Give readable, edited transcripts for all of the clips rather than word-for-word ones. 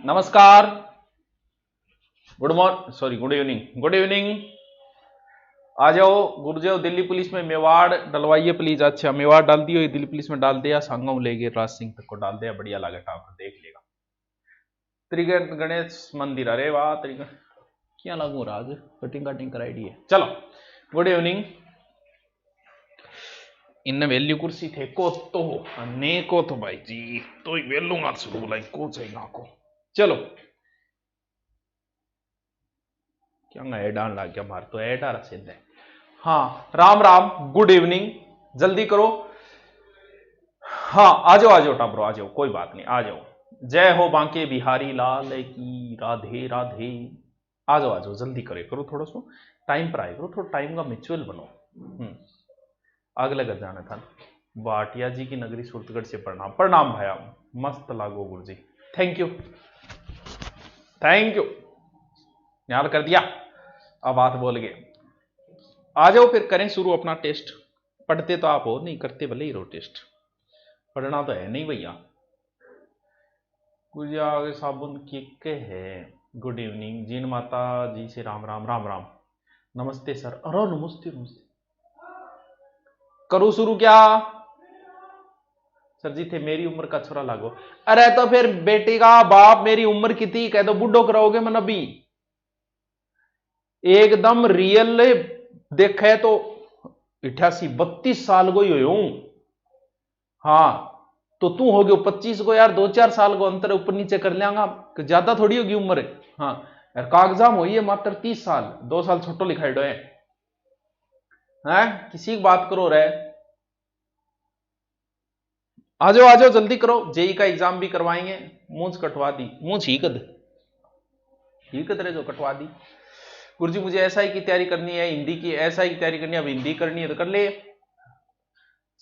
नमस्कार, good evening, good evening. आ जाओ गुरुदेव, Delhi police में मेवाड़ डलवाइए प्लीज। अच्छा, मेवाड़ डाल दियो, दिल्ली पुलिस में डाल दिया, सांगम लेके राज सिंह तक को डाल दिया, बढ़िया लगा टाप देख लेगा। त्रिगण गणेश मंदिर, अरे वाह, त्रिगण क्या लागू राज, कटिंग कटिंग कराई दी है। चलो, गुड इवनिंग। इन वैल्यू कुर्सी थे को तो ने को तो भाई जी तो वेलूंगा शुरू लाई को चाहिए को। चलो क्या ऐड लाग गया मार तो ऐड आ रहा सिद्ध है। हाँ, राम राम, गुड इवनिंग, जल्दी करो। हाँ, आ जाओ टाबरो, आ जाओ, कोई बात नहीं, आ जाओ। जय हो बांके बिहारी लाल की, राधे राधे। आ जाओ जल्दी करो थोड़ा सा टाइम पर आए करो, थोड़ा टाइम का म्यूचुअल बनो। अगले घर जाना था। भाटिया जी की नगरी सूरतगढ़ से प्रणाम। प्रणाम भाया, मस्त लागो गुरु जी, थैंक यू थैंक यू, याद कर दिया। अब बात बोल गए। आ जाओ फिर करें शुरू अपना टेस्ट। पढ़ते तो आप हो, नहीं करते भले ही रहो टेस्ट, पढ़ना तो है नहीं भैया। गुजिया साबुन किक है। गुड इवनिंग, जीन माता जी से राम राम, राम राम, नमस्ते सर। अरे नमस्ते नमस्ते, करूं शुरू क्या? सर जी थे मेरी उम्र का छोरा लागो। अरे तो फिर बेटी का बाप मेरी उम्र कितनी कह दो, बुढ़ो कराओगे मन अभी एकदम रियल देखे तो 88-32 साल को ही हो। हाँ, तो तू हो गयो 25 को यार, 2-4 साल को अंतर ऊपर नीचे कर लेंगा, ज्यादा थोड़ी होगी उम्र। हाँ, कागजाम हो ये मात्र 30 साल, 2 साल छोटो लिखाई डो है किसी की बात करो रे। आ जाओ जल्दी करो, जेई का एग्जाम भी करवाएंगे। मूंछ कटवा दी, मूंछ ही कद रे जो कटवा दी। गुरुजी मुझे एसआई की तैयारी करनी है, हिंदी की एसआई की तैयारी करनी है, अब हिंदी करनी है तो कर ले।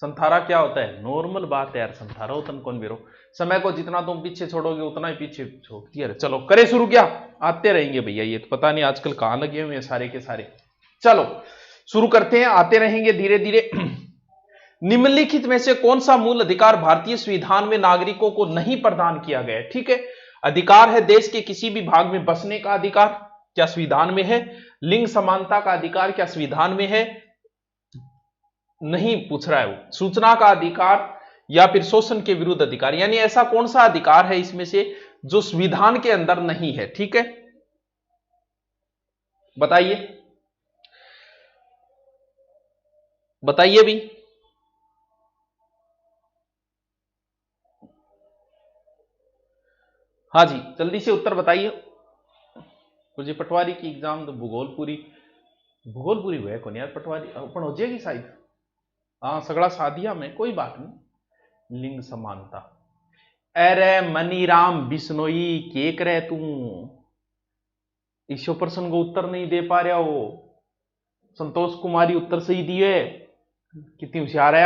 संथारा क्या होता है? नॉर्मल बात है यार, संथारा उतन कौन बेरो, समय को जितना तुम पीछे छोड़ोगे उतना ही पीछे छोड़ती है। चलो करे शुरू, क्या आते रहेंगे भैया, ये तो पता नहीं आजकल कहां लगे हुए हैं सारे के सारे। चलो शुरू करते हैं, आते रहेंगे धीरे धीरे। निम्नलिखित में से कौन सा मूल अधिकार भारतीय संविधान में नागरिकों को नहीं प्रदान किया गया है? ठीक है, अधिकार है देश के किसी भी भाग में बसने का अधिकार, क्या संविधान में है? लिंग समानता का अधिकार, क्या संविधान में है? नहीं पूछ रहा है वो। सूचना का अधिकार या फिर शोषण के विरुद्ध अधिकार, यानी ऐसा कौन सा अधिकार है इसमें से जो संविधान के अंदर नहीं है? ठीक है, बताइए बताइए भी। हाँ जी, जल्दी से उत्तर बताइए। मुझे पटवारी की एग्जाम तो भूगोल पूरी हुआ कौन यार, पटवारी अपन हो जाएगी शायद। हाँ, सगड़ा साधिया में, कोई बात नहीं। लिंग समानता, अरे मनीराम बिश्नोई के करे तू, ईश्वर प्रश्न को उत्तर नहीं दे पा रहा हो। संतोष कुमारी उत्तर सही दिए, कितनी होशियार है।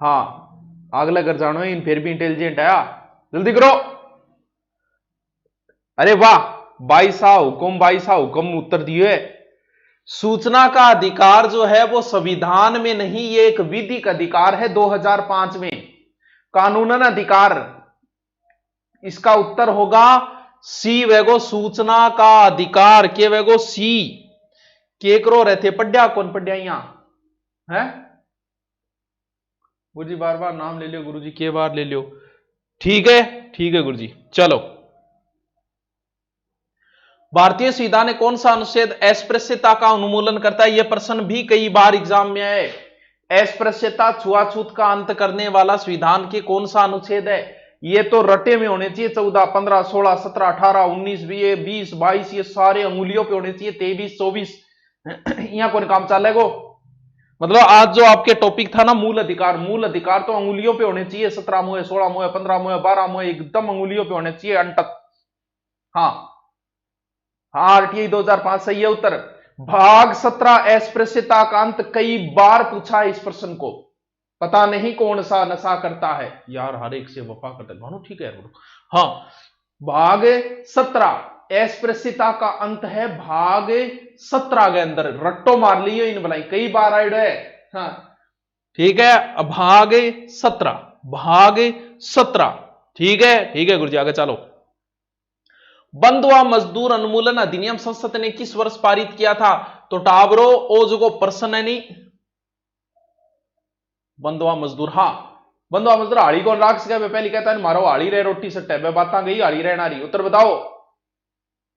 हाँ, अगला घर जानो इन फिर भी इंटेलिजेंट है, जल्दी करो। अरे वाह, 22 हुक्म उत्तर दिए। सूचना का अधिकार जो है वो संविधान में नहीं, ये एक विधिक अधिकार है 2005 में, कानूनन अधिकार। इसका उत्तर होगा सी वेगो, सूचना का अधिकार के वेगो सी। के करो रहते पढ़िया कौन पढ़िया यहां है? गुरुजी बार बार नाम ले लियो, गुरुजी के बार ले लियो। ठीक है गुरुजी। चलो, भारतीय संविधान ने कौन सा अनुच्छेद अस्पृश्यता का उन्मूलन करता है? यह प्रश्न भी कई बार एग्जाम में है। अस्पृश्यता, छुआछूत का अंत करने वाला संविधान के कौन सा अनुच्छेद है? ये तो रटे में होने चाहिए, 14, 15, 16, 17, 18, 19, 20, 22, ये सारे अंगुलियों पे होने चाहिए, 23, 24 यहां कौन काम चलेगो? मतलब आज जो आपके टॉपिक था ना मूल अधिकार तो अंगुलियों पे होने चाहिए, 17 मुहे, 16 मुहे, 15 मुहे, 12 मुहे, एकदम अंगुलियों पे होने चाहिए अंटक। हाँ, आरटीआई 2005 सही है उत्तर। भाग 17 अस्पृश्यता का अंत, कई बार पूछा है इस प्रश्न को, पता नहीं कौन सा नशा करता है यार, हर एक से वफा करता है मानो, ठीक है। हाँ, भाग 17 अस्पृश्यता का अंत है, भाग 17 के अंदर रट्टो मार लियो इन बनाई, कई बार आइड है। हाँ ठीक है, भाग 17 ठीक है गुरुजी, आगे चलो। बंधुआ मजदूर अनुमूलन अधिनियम संसद ने किस वर्ष पारित किया था? तो टावरो ओ जो प्रश्न है नहीं, बंधुआ मजदूर, हाँ बंधुआ मजदूर हाड़ी कौन राख सके, पहले कहता है मारो हाड़ी रहे रोटी सट्टे में बात गई हाड़ी रहना रही। उत्तर बताओ।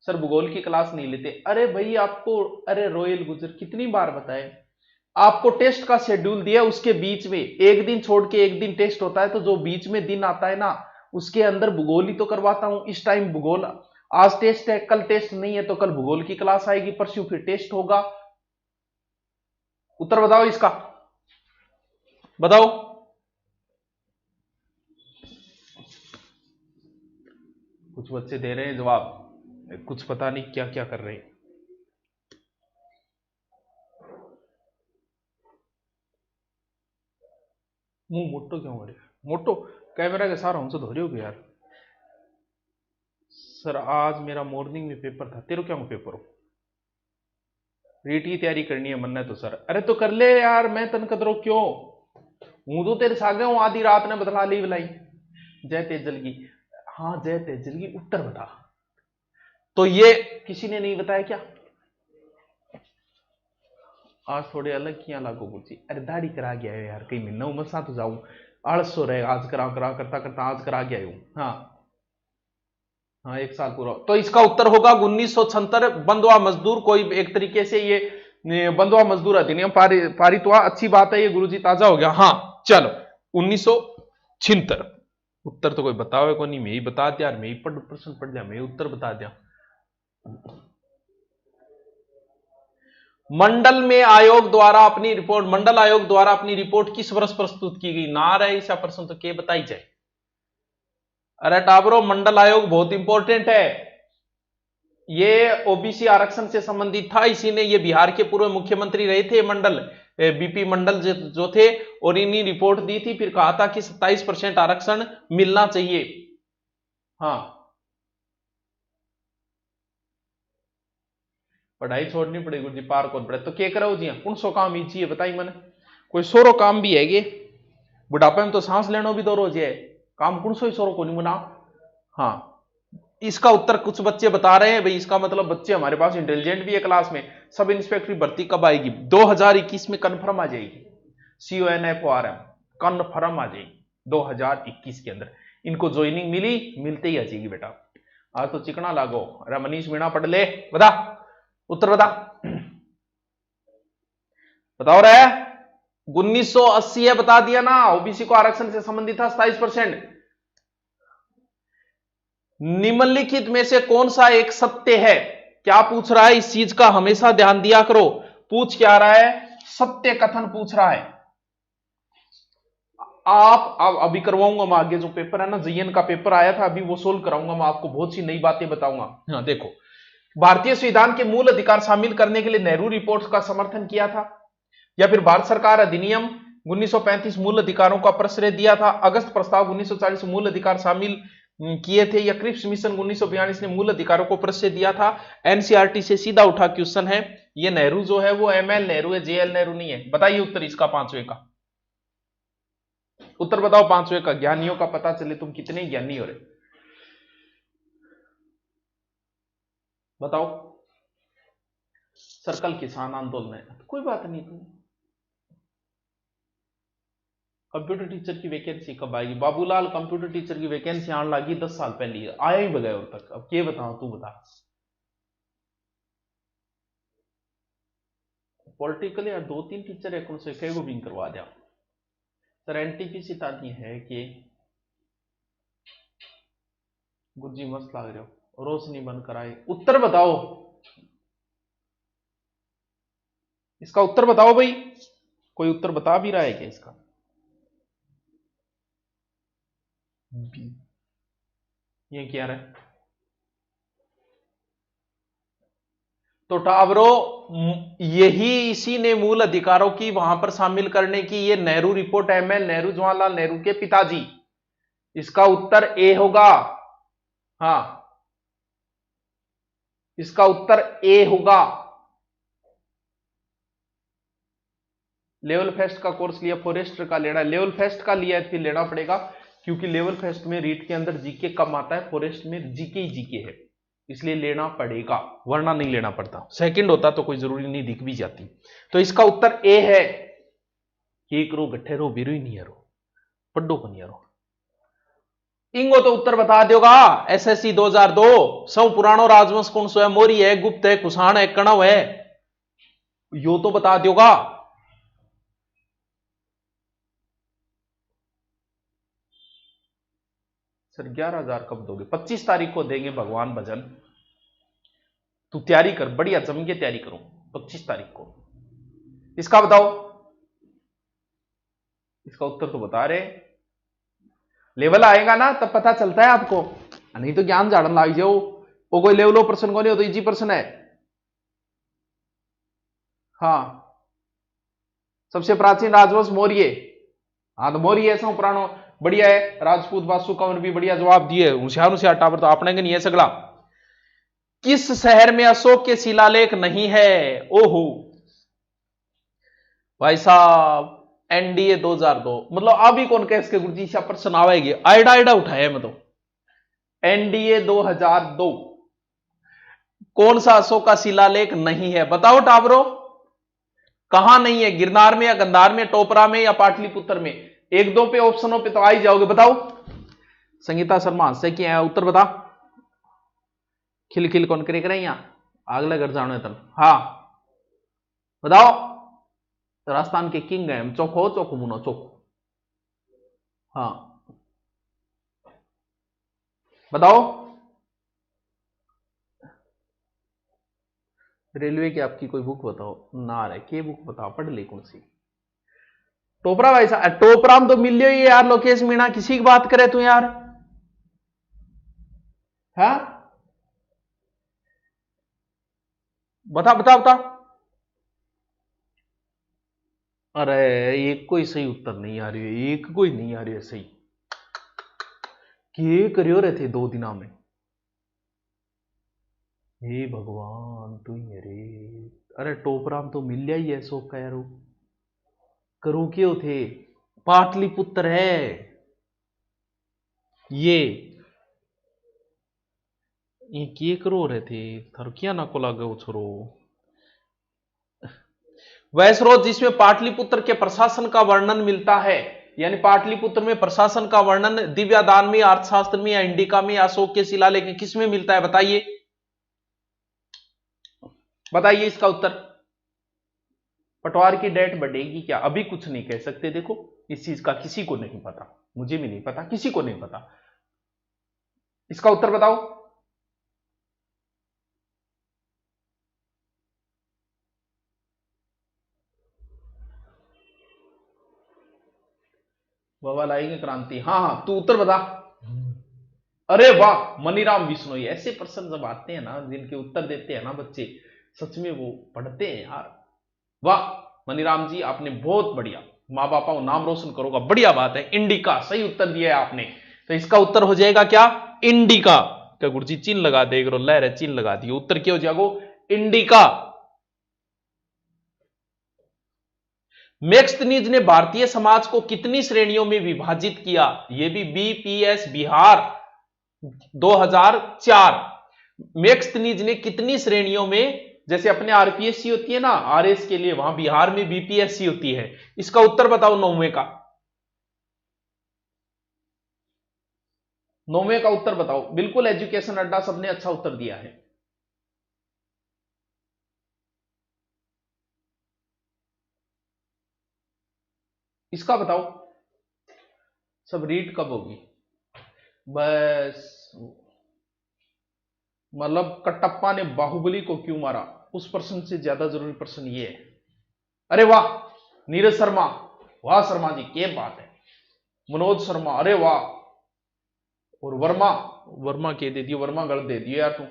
सर भूगोल की क्लास नहीं लेते। अरे भाई आपको, अरे रोयल गुजर कितनी बार बताए, आपको टेस्ट का शेड्यूल दिया, उसके बीच में एक दिन छोड़ के एक दिन टेस्ट होता है, तो जो बीच में दिन आता है ना उसके अंदर भूगोल ही तो करवाता हूं। इस टाइम भूगोल, आज टेस्ट है कल टेस्ट नहीं है, तो कल भूगोल की क्लास आएगी, परसों फिर टेस्ट होगा। उत्तर बताओ इसका, बताओ। कुछ बच्चे दे रहे हैं जवाब, कुछ पता नहीं क्या क्या कर रहे हैं। मुंह मोटो क्यों हो रहा है? मोटो कैमरा के सारा हमसे धो रहे हो यार। सर आज मेरा मॉर्निंग में पेपर था, तेरे क्या पेपर हो? रीट की तैयारी करनी है, मन है तो सर। अरे तो कर ले यार, मैं तन कदरो क्यों हूं, तो तेरे सागे हूं, आधी रात ने बदला ली बुलाई। जय तेजल की, हाँ जय तेजल की। उत्तर बता। तो ये किसी ने नहीं बताया क्या? आज थोड़े अलग किया लागू गुरुजी। अरे दाढ़ी करा गया है यार, कहीं मिलना उमर साथ जाऊं, आलस हो रहे आज करा करा करता करता आज करा गया हूं। हाँ हाँ, एक साल पूरा। तो इसका उत्तर होगा 1976। बंधुआ मजदूर कोई एक तरीके से ये बंधुआ मजदूर अधिनियम पारित हुआ। अच्छी बात है, ये गुरुजी ताजा हो गया। हाँ चलो 1976। उत्तर तो कोई बताओ को नहीं, मैं ही बता दिया यार, मैं ही प्रश्न पढ़ दिया, मैं ही उत्तर बता दिया। मंडल आयोग द्वारा अपनी रिपोर्ट किस वर्ष प्रस्तुत की गई? ना रहे ऐसा प्रश्न तो क्या बताई जाए। अरे टाबरो, मंडल आयोग बहुत इंपॉर्टेंट है, ये ओबीसी आरक्षण से संबंधित था। इसी ने, ये बिहार के पूर्व मुख्यमंत्री रहे थे मंडल, बीपी मंडल जो थे, और इन्हीं रिपोर्ट दी थी, फिर कहा था कि 27% आरक्षण मिलना चाहिए। हाँ पढ़ाई छोड़नी पड़ेगी जी, पार कौन पड़े तो क्या करो जी, कौन सो काम ही चाहिए बताई मैंने, कोई सोरो काम भी है गे, बुढ़ापे में तो सांस लेना भी दो रोज है, काम कौन सो ही सोरो को नहीं बना। हाँ इसका उत्तर कुछ बच्चे बता रहे हैं भाई, इसका मतलब बच्चे हमारे पास इंटेलिजेंट भी है क्लास में। सब इंस्पेक्टर भर्ती कब आएगी? 2021 में कन्फर्म आ जाएगी, CONFORM कन्फर्म आ जाएगी 2021 के अंदर। इनको ज्वाइनिंग मिलते ही आ जाएगी बेटा। आज तो चिकना लागो। अरे मनीष मीणा पढ़ ले, बता उत्तर बता, बताओ रे। 1980 है, बता दिया ना, ओबीसी को आरक्षण से संबंधित था 27%। निम्नलिखित में से कौन सा एक सत्य है? क्या पूछ रहा है इस चीज का हमेशा ध्यान दिया करो। पूछ क्या रहा है? सत्य कथन पूछ रहा है। आप अब अभी करवाऊंगा मैं, आगे जो पेपर है ना जीएन का पेपर आया था अभी, वो सोल्व कराऊंगा मैं, आपको बहुत सी नई बातें बताऊंगा। हाँ देखो, भारतीय संविधान के मूल अधिकार शामिल करने के लिए नेहरू रिपोर्ट का समर्थन किया था, या फिर भारत सरकार अधिनियम 1935 मूल अधिकारों का प्रश्रय दिया था, अगस्त प्रस्ताव 1940 मूल अधिकार शामिल किए थे, या क्रिप्स मिशन 1942 ने मूल अधिकारों को प्रश्रय दिया था। एनसीईआरटी से सीधा उठा क्वेश्चन है। ये नेहरू जो है वो ML नेहरू है, JL नेहरू नहीं है। बताइए उत्तर इसका, पांचवे का उत्तर बताओ, पांचवे का। ज्ञानियों का पता चले तुम कितने ज्ञानी हो रहे, बताओ। सर्कल किसान आंदोलन है, कोई बात नहीं। तुम कंप्यूटर टीचर की वैकेंसी कब आएगी? बाबूलाल, कंप्यूटर टीचर की वैकेंसी आने लगी 10 साल पहले, आया ही बगैर और तक। अब क्या बताओ, तू बता। पॉलिटिकल यार 2-3 टीचर है, कौन से कई को भी करवा दिया। सर एनटीपीसी तानी है कि गुज्जी मस्त लाग रहे हो, रोशनी बंद कराए। उत्तर बताओ इसका, उत्तर बताओ भाई, कोई उत्तर बता भी रहा है क्या इसका? ये क्या रहा है? तो टावरो, यही इसी ने मूल अधिकारों की वहां पर शामिल करने की ये नेहरू रिपोर्ट, ML नेहरू, जवाहरलाल नेहरू के पिताजी। इसका उत्तर ए होगा। हाँ इसका उत्तर ए होगा। लेवल फेस्ट का कोर्स लिया, फॉरेस्टर का लेना, लेवल फेस्ट का लिया फिर लेना पड़ेगा, क्योंकि लेवल फेस्ट में रीट के अंदर जीके कम आता है, फॉरेस्ट में जीके ही जीके है, इसलिए लेना पड़ेगा, वरना नहीं लेना पड़ता। सेकंड होता तो कोई जरूरी नहीं, दिख भी जाती। तो इसका उत्तर ए है। एक रो गट्ठे रो बिरू ही नहीं है रो पड्डो को नहीं रो इंगो तो उत्तर बता दोगा। एसएससी 2002 सौ पुराणो राजवंश कौन सो है? मौर्य है, गुप्त है, कुषाण है, कणव है, यो तो बता दोगा। सर 11,000 कब दोगे? 25 तारीख को देंगे भगवान भजन। तू तैयारी कर, बढ़िया जम के तैयारी करो 25 तारीख को। इसका बताओ, इसका उत्तर तो बता रहे। लेवल आएगा ना तब पता चलता है आपको, नहीं तो ज्ञान झाड़न लाग जाओ। वो कोई लेवलो प्रश्न को नहीं हो तो इजी प्रश्न है। हाँ, सबसे प्राचीन राजवंश मौर्य। हाँ तो मौर्य ऐसा पुरानो बढ़िया है। राजपूत वासु कंवर भी बढ़िया जवाब दिए। होशियार टावर तो आपने के नहीं है सगला। किस शहर में अशोक के शिलालेख नहीं है? ओहो भाई साहब, एनडीए 2002 मतलब अभी कौन कह इसके गुरुजी से प्रश्न आवेगी? आइडा आइडा उठाया मतलब। एनडीए 2002 कौन सा अशोक का शिलालेख नहीं है? बताओ टावरो, कहां नहीं है? गिरनार में या गंधार में, टोपरा में या पाटलिपुत्र में? एक दो पे ऑप्शनों पे तो आ ही जाओगे। बताओ। संगीता शर्मा हंसे क्या है? उत्तर बता। खिल खिल कौन करे करे यहां अगले घर जाने तन। हाँ बताओ। राजस्थान के किंग है हम। चौको चौको मुनो चौको। हाँ बताओ। रेलवे की आपकी कोई बुक बताओ ना रे, के बुक बताओ, पढ़ ले कौन सी? टोपरा भाई साहब, टोपरा में तो मिल लियो यार। लोकेश मीणा किसी की बात करे तू यार? हाँ बता बता बता। अरे एक कोई सही उत्तर नहीं आ रही है, एक कोई नहीं आ रही है सही। के करियो रहे थे 2 दिना में? हे भगवान तू ही रे। अरे टोपराम तो मिल लिया ही है सो कह रो करू क्यों थे? पाटलिपुत्र है ये के करो रहे थे? थारो क्या ना को लागे छोरो? वैसरोद जिसमें पाटलिपुत्र के प्रशासन का वर्णन मिलता है, यानी पाटलिपुत्र में प्रशासन का वर्णन दिव्यादान में, अर्थशास्त्र में, या इंडिका में, या अशोक के शिलालेख में, किसमें मिलता है? बताइए बताइए इसका उत्तर। पटवार की डेट बढ़ेगी क्या? अभी कुछ नहीं कह सकते। देखो इस चीज का किसी को नहीं पता, मुझे भी नहीं पता, किसी को नहीं पता। इसका उत्तर बताओ। बाबा लाएंगे क्रांति। हाँ हाँ तू उत्तर बता। अरे वाह, मनीराम बिश्नोई। ऐसे प्रश्न जब आते हैं ना, जिनके उत्तर देते हैं ना बच्चे, सच में वो पढ़ते हैं यार। वाह मनीराम जी, आपने बहुत बढ़िया, माँ बापा को नाम रोशन करोगा, बढ़िया बात है। इंडिका सही उत्तर दिया है आपने। तो इसका उत्तर हो जाएगा क्या? इंडिका। क्या गुरुजी चिन्ह लगा दे लहर है, चिन्ह लगा दिए। उत्तर क्या हो जाएगा? इंडिका। मैक्सनीज ने भारतीय समाज को कितनी श्रेणियों में विभाजित किया? यह भी बीपीएस बिहार 2004। मैक्सनीज ने कितनी श्रेणियों में, जैसे अपने आरपीएससी होती है ना आरएस के लिए, वहां बिहार में बीपीएससी होती है। इसका उत्तर बताओ 9वें का। 9वें का उत्तर बताओ। बिल्कुल एजुकेशन अड्डा सबने अच्छा उत्तर दिया है। इसका बताओ। सब रीड कब होगी? बस मतलब कटप्पा ने बाहुबली को क्यों मारा, उस प्रश्न से ज्यादा जरूरी प्रश्न ये है। अरे वाह नीरज शर्मा, वाह शर्मा जी क्या बात है। मनोज शर्मा, अरे वाह। और वर्मा, वर्मा के दे दियो, वर्मा गढ़ दे दियो यार तू।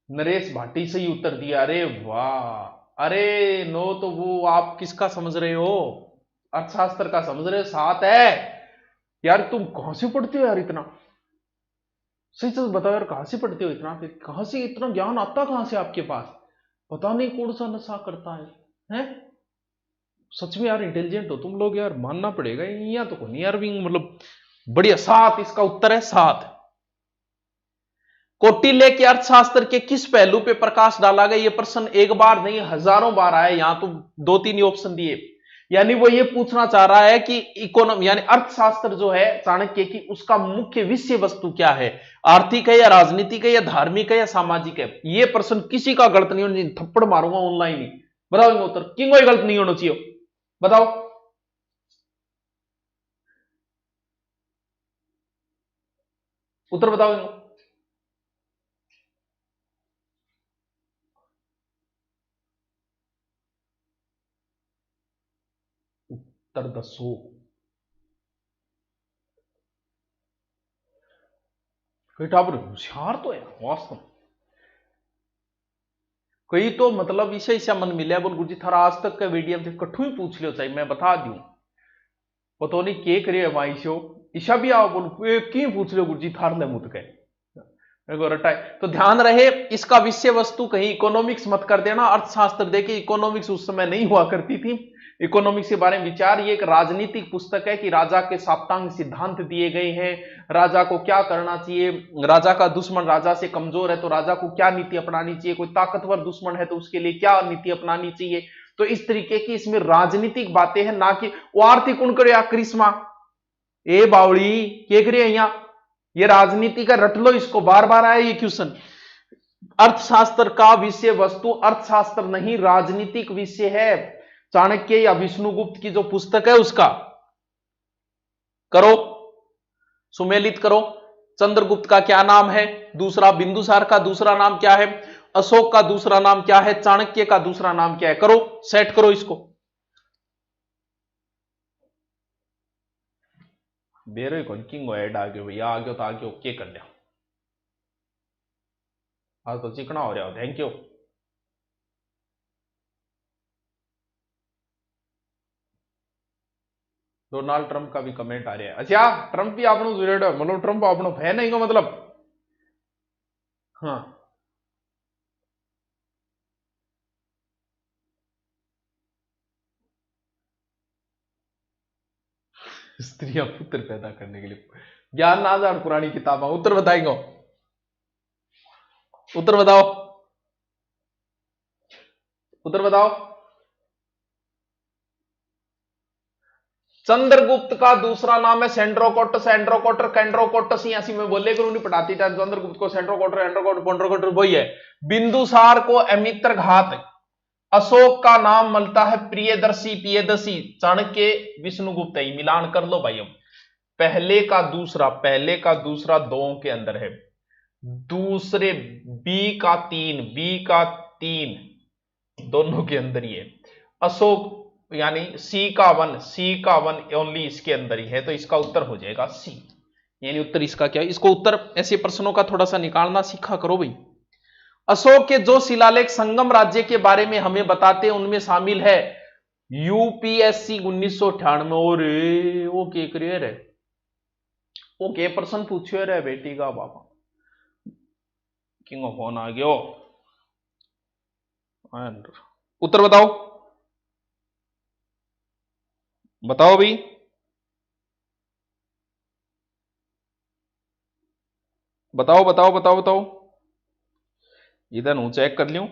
नरेश भाटी सही उत्तर दिया। अरे वाह। अरे नो तो वो आप किसका समझ रहे हो? अर्थशास्त्र का समझ रहे हो? 7 है यार। तुम कहां से पढ़ते हो यार इतना? सही सच बताओ यार, कहां से पढ़ते हो इतना? कहां से इतना ज्ञान आता कहां से आपके पास? पता नहीं कौन सा नशा करता है हैं? सच में यार इंटेलिजेंट हो तुम लोग यार, मानना पड़ेगा। यहाँ तो नहीं यार मतलब बढ़िया। 7 इसका उत्तर है, 7। कौटिल्य के अर्थशास्त्र के किस पहलू पे प्रकाश डाला गया? ये प्रश्न एक बार नहीं हजारों बार आया, यहां तो दो तीन ही ऑप्शन दिए। यानी वो ये पूछना चाह रहा है कि इकोनॉमी यानी अर्थशास्त्र जो है चाणक्य की, उसका मुख्य विषय वस्तु क्या है? आर्थिक है या राजनीतिक है या धार्मिक है या सामाजिक है? ये प्रश्न किसी का गलत नहीं होना चाहिए, थप्पड़ मारूंगा ऑनलाइन ही। बताओ उत्तर, कि कोई गलत नहीं होना चाहिए, बताओ। उत्तर बताओ इनको। उत्तर दसो। बेटा आप होशियार तो है वास्तव में। कई तो मतलब इसे ऐसा मन मिले बोल गुरुजी थारा आज तक का वीडियो थे कठू ही पूछ लियो चाहिए, मैं बता दूं पता नहीं के करे माई शो ईशा भी आओ बोल क्यों पूछ लियो गुरुजी थार ले मुत गए मेरे को रटाए। तो ध्यान रहे इसका विषय वस्तु कहीं इकोनॉमिक्स मत कर देना, अर्थशास्त्र देखिए इकोनॉमिक्स उस समय नहीं हुआ करती थी। इकोनॉमिक्स के बारे में विचार, ये एक राजनीतिक पुस्तक है कि राजा के साप्तांग सिद्धांत दिए गए हैं, राजा को क्या करना चाहिए, राजा का दुश्मन राजा से कमजोर है तो राजा को क्या नीति अपनानी चाहिए, कोई ताकतवर दुश्मन है तो उसके लिए क्या नीति अपनानी चाहिए। तो इस तरीके की इसमें राजनीतिक बातें हैं, ना कि वो आर्थिक उनकर या क्रिस्मा ए बावड़ी के करे यहां, ये राजनीति का रट लो इसको, बार बार आया ये क्वेश्चन। अर्थशास्त्र का विषय वस्तु अर्थशास्त्र नहीं राजनीतिक विषय है। चाणक्य या विष्णुगुप्त की जो पुस्तक है उसका करो, सुमेलित करो। चंद्रगुप्त का क्या नाम है? दूसरा बिंदुसार का दूसरा नाम क्या है? अशोक का दूसरा नाम क्या है? चाणक्य का दूसरा नाम क्या है? करो, सेट करो इसको। बेरो कौन किंग एड आ गयो भैया, आ गयो तो आ गयो, ओके कर लिया। आज तो चिकना हो रहा हो, थैंक यू। डोनाल्ड ट्रंप का भी कमेंट आ रहा है। अच्छा ट्रंप भी आपनो मतलब ट्रंप आपनो फैन है मतलब। हाँ स्त्रियां पुत्र पैदा करने के लिए ज्ञान ना जान पुरानी किताबा। उत्तर बताएंगे, उत्तर बताओ, उत्तर बताओ। चंद्रगुप्त का दूसरा नाम है सेंड्रोकोटस, एंड्रोकोटर, कैंड्रोकोटस, ऐसी में बोले करूं नहीं पढ़ाती था। चंद्रगुप्त को सेंड्रोकोटर, एंड्रोकोटर, पोंड्रोकोटर वही है। बिंदुसार को अमित्र घात, अशोक का नाम मिलता है प्रियदर्शी, प्रियदर्शी, चाणक्य विष्णुगुप्त है। मिलान कर लो भाई, हम पहले का दूसरा दो के अंदर है, दूसरे बी का तीन दोनों के अंदर ही है। अशोक यानी सी का वन ओनली इसके अंदर ही है, तो इसका उत्तर हो जाएगा सी। यानी उत्तर इसका क्या है? इसको उत्तर ऐसे प्रश्नों का थोड़ा सा निकालना सीखा करो भाई। अशोक के जो शिलालेख संगम राज्य के बारे में हमें बताते हैं उनमें शामिल है यूपीएससी 1998 और वो के करियर है, वो के प्रश्न पूछियो रे बेटी का बाबा, किंग फोन आ गयो। उत्तर बताओ, बताओ भाई, बताओ बताओ बताओ बताओ। इधर हूं, चेक कर लूं।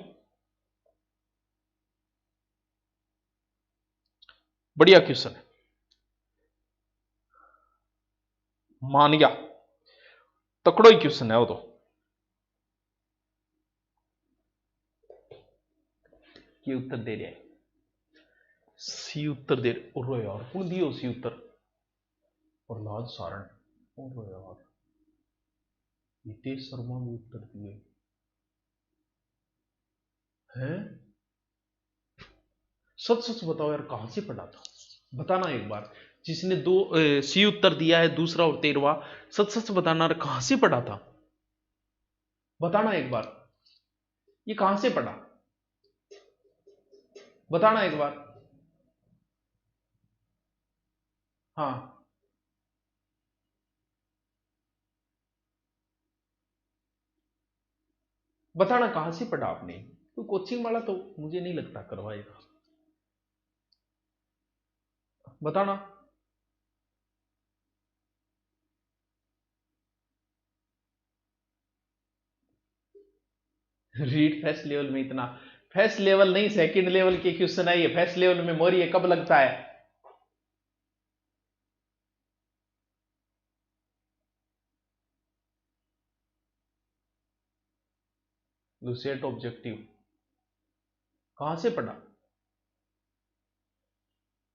बढ़िया क्वेश्चन है, मान गया, तकड़ो ही क्वेश्चन है वो तो। ये उत्तर दे रहा है, सी उत्तर दे रहे यार, कौन दियो सी उत्तर? प्रहलाद सारण, और यार हितेश शर्मा ने उत्तर दिए हैं। सच सच बताओ यार, कहां से पढ़ा था? बताना एक बार, जिसने दो सी उत्तर दिया है, दूसरा और 13वां, सच सच बताना कहां से पढ़ा था? बताना एक बार, ये कहां से पढ़ा? बताना एक बार। हाँ बताना कहां से पढ़ा आपने? तो कोचिंग वाला तो मुझे नहीं लगता करवाएगा, बताना। रीड फर्स्ट लेवल में इतना, फर्स्ट लेवल नहीं सेकंड लेवल के क्वेश्चन है ये। फर्स्ट लेवल में मौर्य कब लगता है? लुसेट ऑब्जेक्टिव कहां से पढ़ा?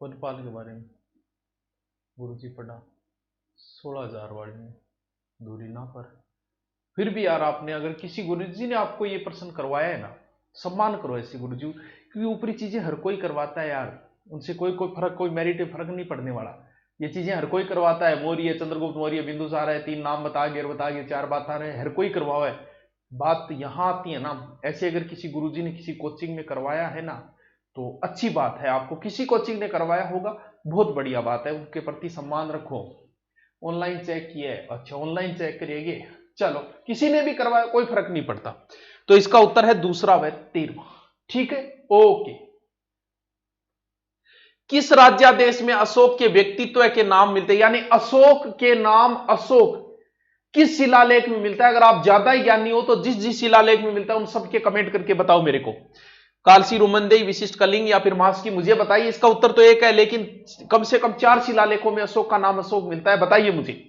वनपाल के बारे में गुरुजी पढ़ा 16,000 वाले में, दूरी ना पर। फिर भी यार आपने, अगर किसी गुरुजी ने आपको ये प्रश्न करवाया है ना, सम्मान करो ऐसे गुरुजी, क्योंकि ऊपरी चीजें हर कोई करवाता है यार, उनसे कोई फर्क, कोई मेरिट फर्क नहीं पड़ने वाला। ये चीजें हर कोई करवाता है। मौर्य, चंद्रगुप्त मौर्य, बिंदुसार है, 3 नाम बता गए, 4 बात आ रहे हैं, हर कोई करवाओ है। बात यहां आती है ना, ऐसे अगर किसी गुरुजी ने किसी कोचिंग में करवाया है ना, तो अच्छी बात है। आपको किसी कोचिंग ने करवाया होगा, बहुत बढ़िया बात है, उनके प्रति सम्मान रखो। ऑनलाइन चेक किया है, अच्छा ऑनलाइन चेक करिएगे, चलो किसी ने भी करवाया कोई फर्क नहीं पड़ता। तो इसका उत्तर है दूसरा व 13वां। ठीक है, ओके। किस राज्यादेश में अशोक के व्यक्तित्व के नाम मिलते हैं, यानी अशोक के नाम अशोक किस शिलालेख में मिलता है? अगर आप ज्यादा ही ज्ञानी हो तो जिस जिस शिलालेख में मिलता है उन सबके कमेंट करके बताओ मेरे को। कालसी, रुमंदेई, विशिष्ट कलिंग या फिर मास्की, मुझे बताइए। इसका उत्तर तो एक है, लेकिन कम से कम 4 शिलालेखों में अशोक का नाम अशोक मिलता है, बताइए मुझे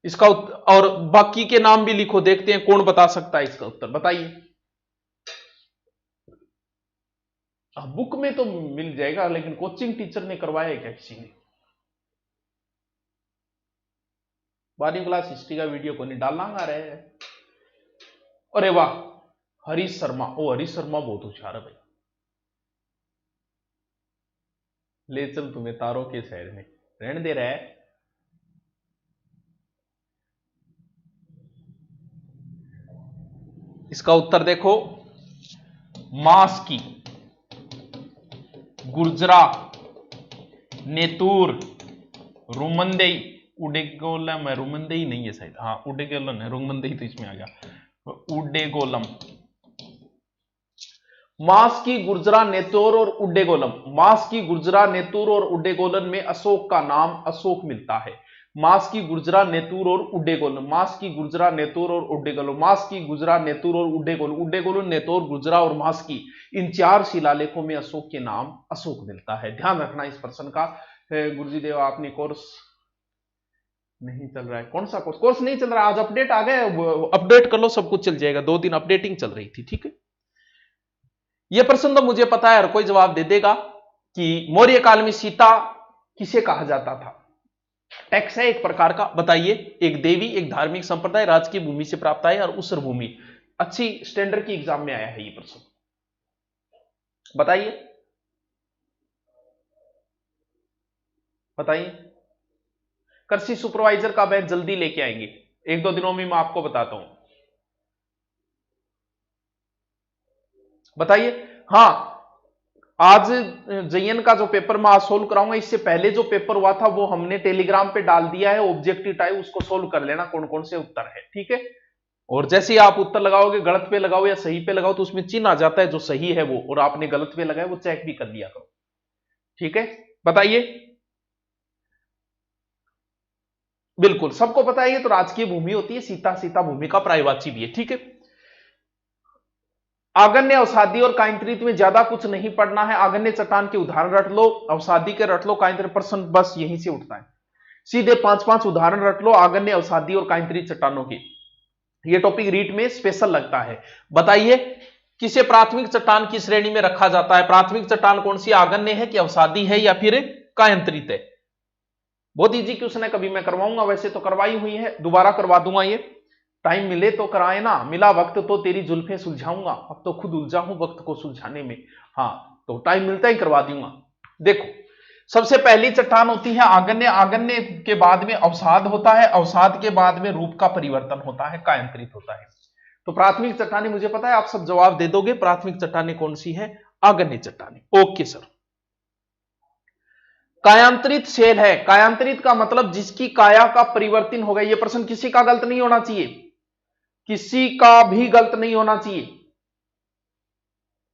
इसका उत्तर। और बाकी के नाम भी लिखो, देखते हैं कौन बता सकता है इसका उत्तर, बताइए। बुक में तो मिल जाएगा, लेकिन कोचिंग टीचर ने करवाया है क्या किसी ने? 12वीं क्लास हिस्ट्री का वीडियो को नहीं डालना आ रहे हैं। अरे वाह, हरीश शर्मा, ओ हरीश शर्मा बहुत होशियार है भाई। ले चल तुम्हें तारों के शहर में, रहने दे रहा है। इसका उत्तर देखो, मास्की, गुर्जरा, नेतूर, रुमंदेई, उडेगोलम है, रुमंदेई नहीं है शायद, हाँ उडेगोलम है, रुमंदेई तो इसमें आ गया, उडेगोलम। मास्की, गुर्जरा, नेतूर और उडेगोलम, मास्की, गुर्जरा, नेतूर और उडेगोलन में अशोक का नाम अशोक मिलता है। मास्की, गुर्जरा, नेतूर और उडेगोलन, मास्की, गुर्जरा, नेतूर और उडेगोलन, मास्की, गुर्जरा, नेतूर और उडेगोलन, उडेगोलन, नेतूर, गुर्जरा और मास्की, इन 4 शिलालेखों में अशोक के नाम अशोक मिलता है। ध्यान रखना इस प्रश्न का। गुरुजी देव आपने कोर्स नहीं चल रहा है, कौन सा कोर्स? कोर्स नहीं चल रहा, आज अपडेट आ गए, अपडेट कर लो, सब कुछ चल जाएगा। 2 दिन अपडेटिंग चल रही थी, ठीक है। यह प्रश्न तो मुझे पता है, हर कोई जवाब दे देगा कि मौर्य काल में सीता किसे कहा जाता था? टैक्स है एक प्रकार का, बताइए। एक देवी, एक धार्मिक संप्रदाय, राजकीय भूमि से प्राप्त आया और उसर भूमि। अच्छी स्टैंडर्ड की एग्जाम में आया है ये प्रश्न, बताइए बताइए। कृषि सुपरवाइजर का बैच जल्दी लेके आएंगे, 1-2 दिनों में मैं आपको बताता हूं, बताइए। हाँ, आज जयन का जो पेपर मैं आज सोल्व कराऊंगा, इससे पहले जो पेपर हुआ था वो हमने टेलीग्राम पे डाल दिया है, ऑब्जेक्टिव टाइप, उसको सोल्व कर लेना कौन कौन से उत्तर है, ठीक है। और जैसे ही आप उत्तर लगाओगे, गलत पे लगाओ या सही पे लगाओ, तो उसमें चिन्ह आ जाता है जो सही है वो, और आपने गलत पे लगाया वो चेक भी कर लिया करो, ठीक है। बताइए, बिल्कुल सबको पता है, ये तो राजकीय भूमि होती है, सीता सीता भूमि का पर्यायवाची भी है, ठीक है। आगन्य, अवसादी और कांतरित में ज्यादा कुछ नहीं पढ़ना है। आगन्य चट्टान के उदाहरण रट लो, अवसादी के रट लो, कांतरित प्रश्न बस यहीं से उठता है, सीधे 5-5 उदाहरण रट लो आगन्य, अवसादी और कांतरित चट्टानों की। ये टॉपिक रीट में स्पेशल लगता है। बताइए, किसे प्राथमिक चट्टान की श्रेणी में रखा जाता है? प्राथमिक चट्टान कौन सी, आगन्य है कि अवसादी है या फिर कांतरित है? बहुत इजी क्वेश्चन है, कभी मैं करवाऊंगा, वैसे तो करवाई हुई है, दोबारा करवा दूंगा। ये टाइम मिले तो कराए ना, मिला वक्त तो तेरी जुल्फें सुलझाऊंगा, अब तो खुद उलझा हूं वक्त को सुलझाने में। हाँ, तो टाइम मिलता ही करवा दूंगा। देखो, सबसे पहली चट्टान होती है आगन्य, आगन्य के बाद में अवसाद होता है, अवसाद के बाद में रूप का परिवर्तन होता है, कायांतरित होता है। तो प्राथमिक चट्टाने मुझे पता है आप सब जवाब दे दोगे, प्राथमिक चट्टाने कौन सी है? आगन्य चट्टाने। Okay sir. कायांतरित शेल है, कायांतरित का मतलब जिसकी काया का परिवर्तन हो गया। यह प्रश्न किसी का गलत नहीं होना चाहिए, किसी का भी गलत नहीं होना चाहिए।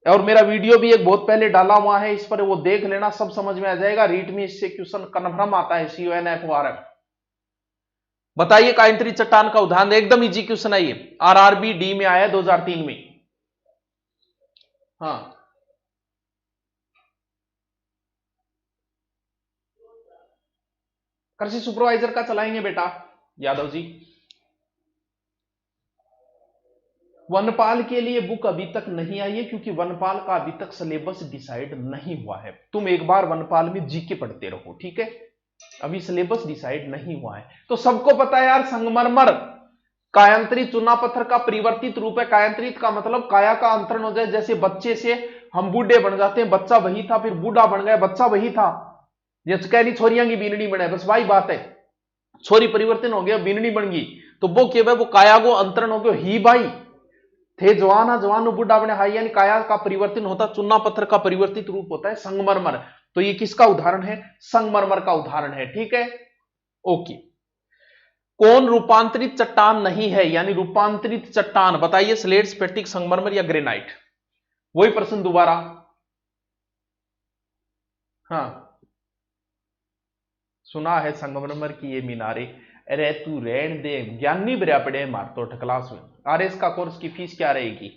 और मेरा वीडियो भी एक बहुत पहले डाला हुआ है, इस पर वो देख लेना, सब समझ में आ जाएगा। रीट में इससे क्वेश्चन कन्फर्म आता है, CONF। बताइए, कायांतरित चट्टान का उदाहरण, एकदम इजी क्वेश्चन है ये, RRB D में आया 2003 में। हाँ, कृषि सुपरवाइजर का चलाएंगे बेटा यादव जी। वनपाल के लिए बुक अभी तक नहीं आई है क्योंकि वनपाल का अभी तक सिलेबस डिसाइड नहीं हुआ है। तुम एक बार वनपाल में जीके पढ़ते रहो, ठीक है? अभी सिलेबस डिसाइड नहीं हुआ है। तो सबको पता है यार, संगमरमर कायांतरित चूना पत्थर का परिवर्तित रूप है। कायांतरित का मतलब काया का अंतरण हो जाए, जैसे बच्चे से हम बूढ़े बन जाते हैं, बच्चा वही था फिर बूढ़ा बन गया, बच्चा वही था, ये कहनी छोरियां की बीननी बने, बस वही बात है। छोरी परिवर्तन हो गया, बीननी बन गई, तो वो केवल वो काया को अंतरण हो गया ही भाई। थे जवान जवान बूढ़ा बने हाई, यानी काया का परिवर्तन होता, चूना पत्थर का परिवर्तित रूप होता है संगमरमर। तो ये किसका उदाहरण है? संगमरमर का उदाहरण है, ठीक है? ओके। कौन रूपांतरित चट्टान नहीं है? यानी रूपांतरित चट्टान बताइए, स्लेट, स्फटिक, संगमरमर या ग्रेनाइट? वही प्रश्न दोबारा। हाँ, सुना है संगमरमर की ये मीनारे। अरे तू रहन दे, ज्ञानी भरिया पड़े मार तो क्लास में। आरएस का कोर्स की फीस क्या रहेगी?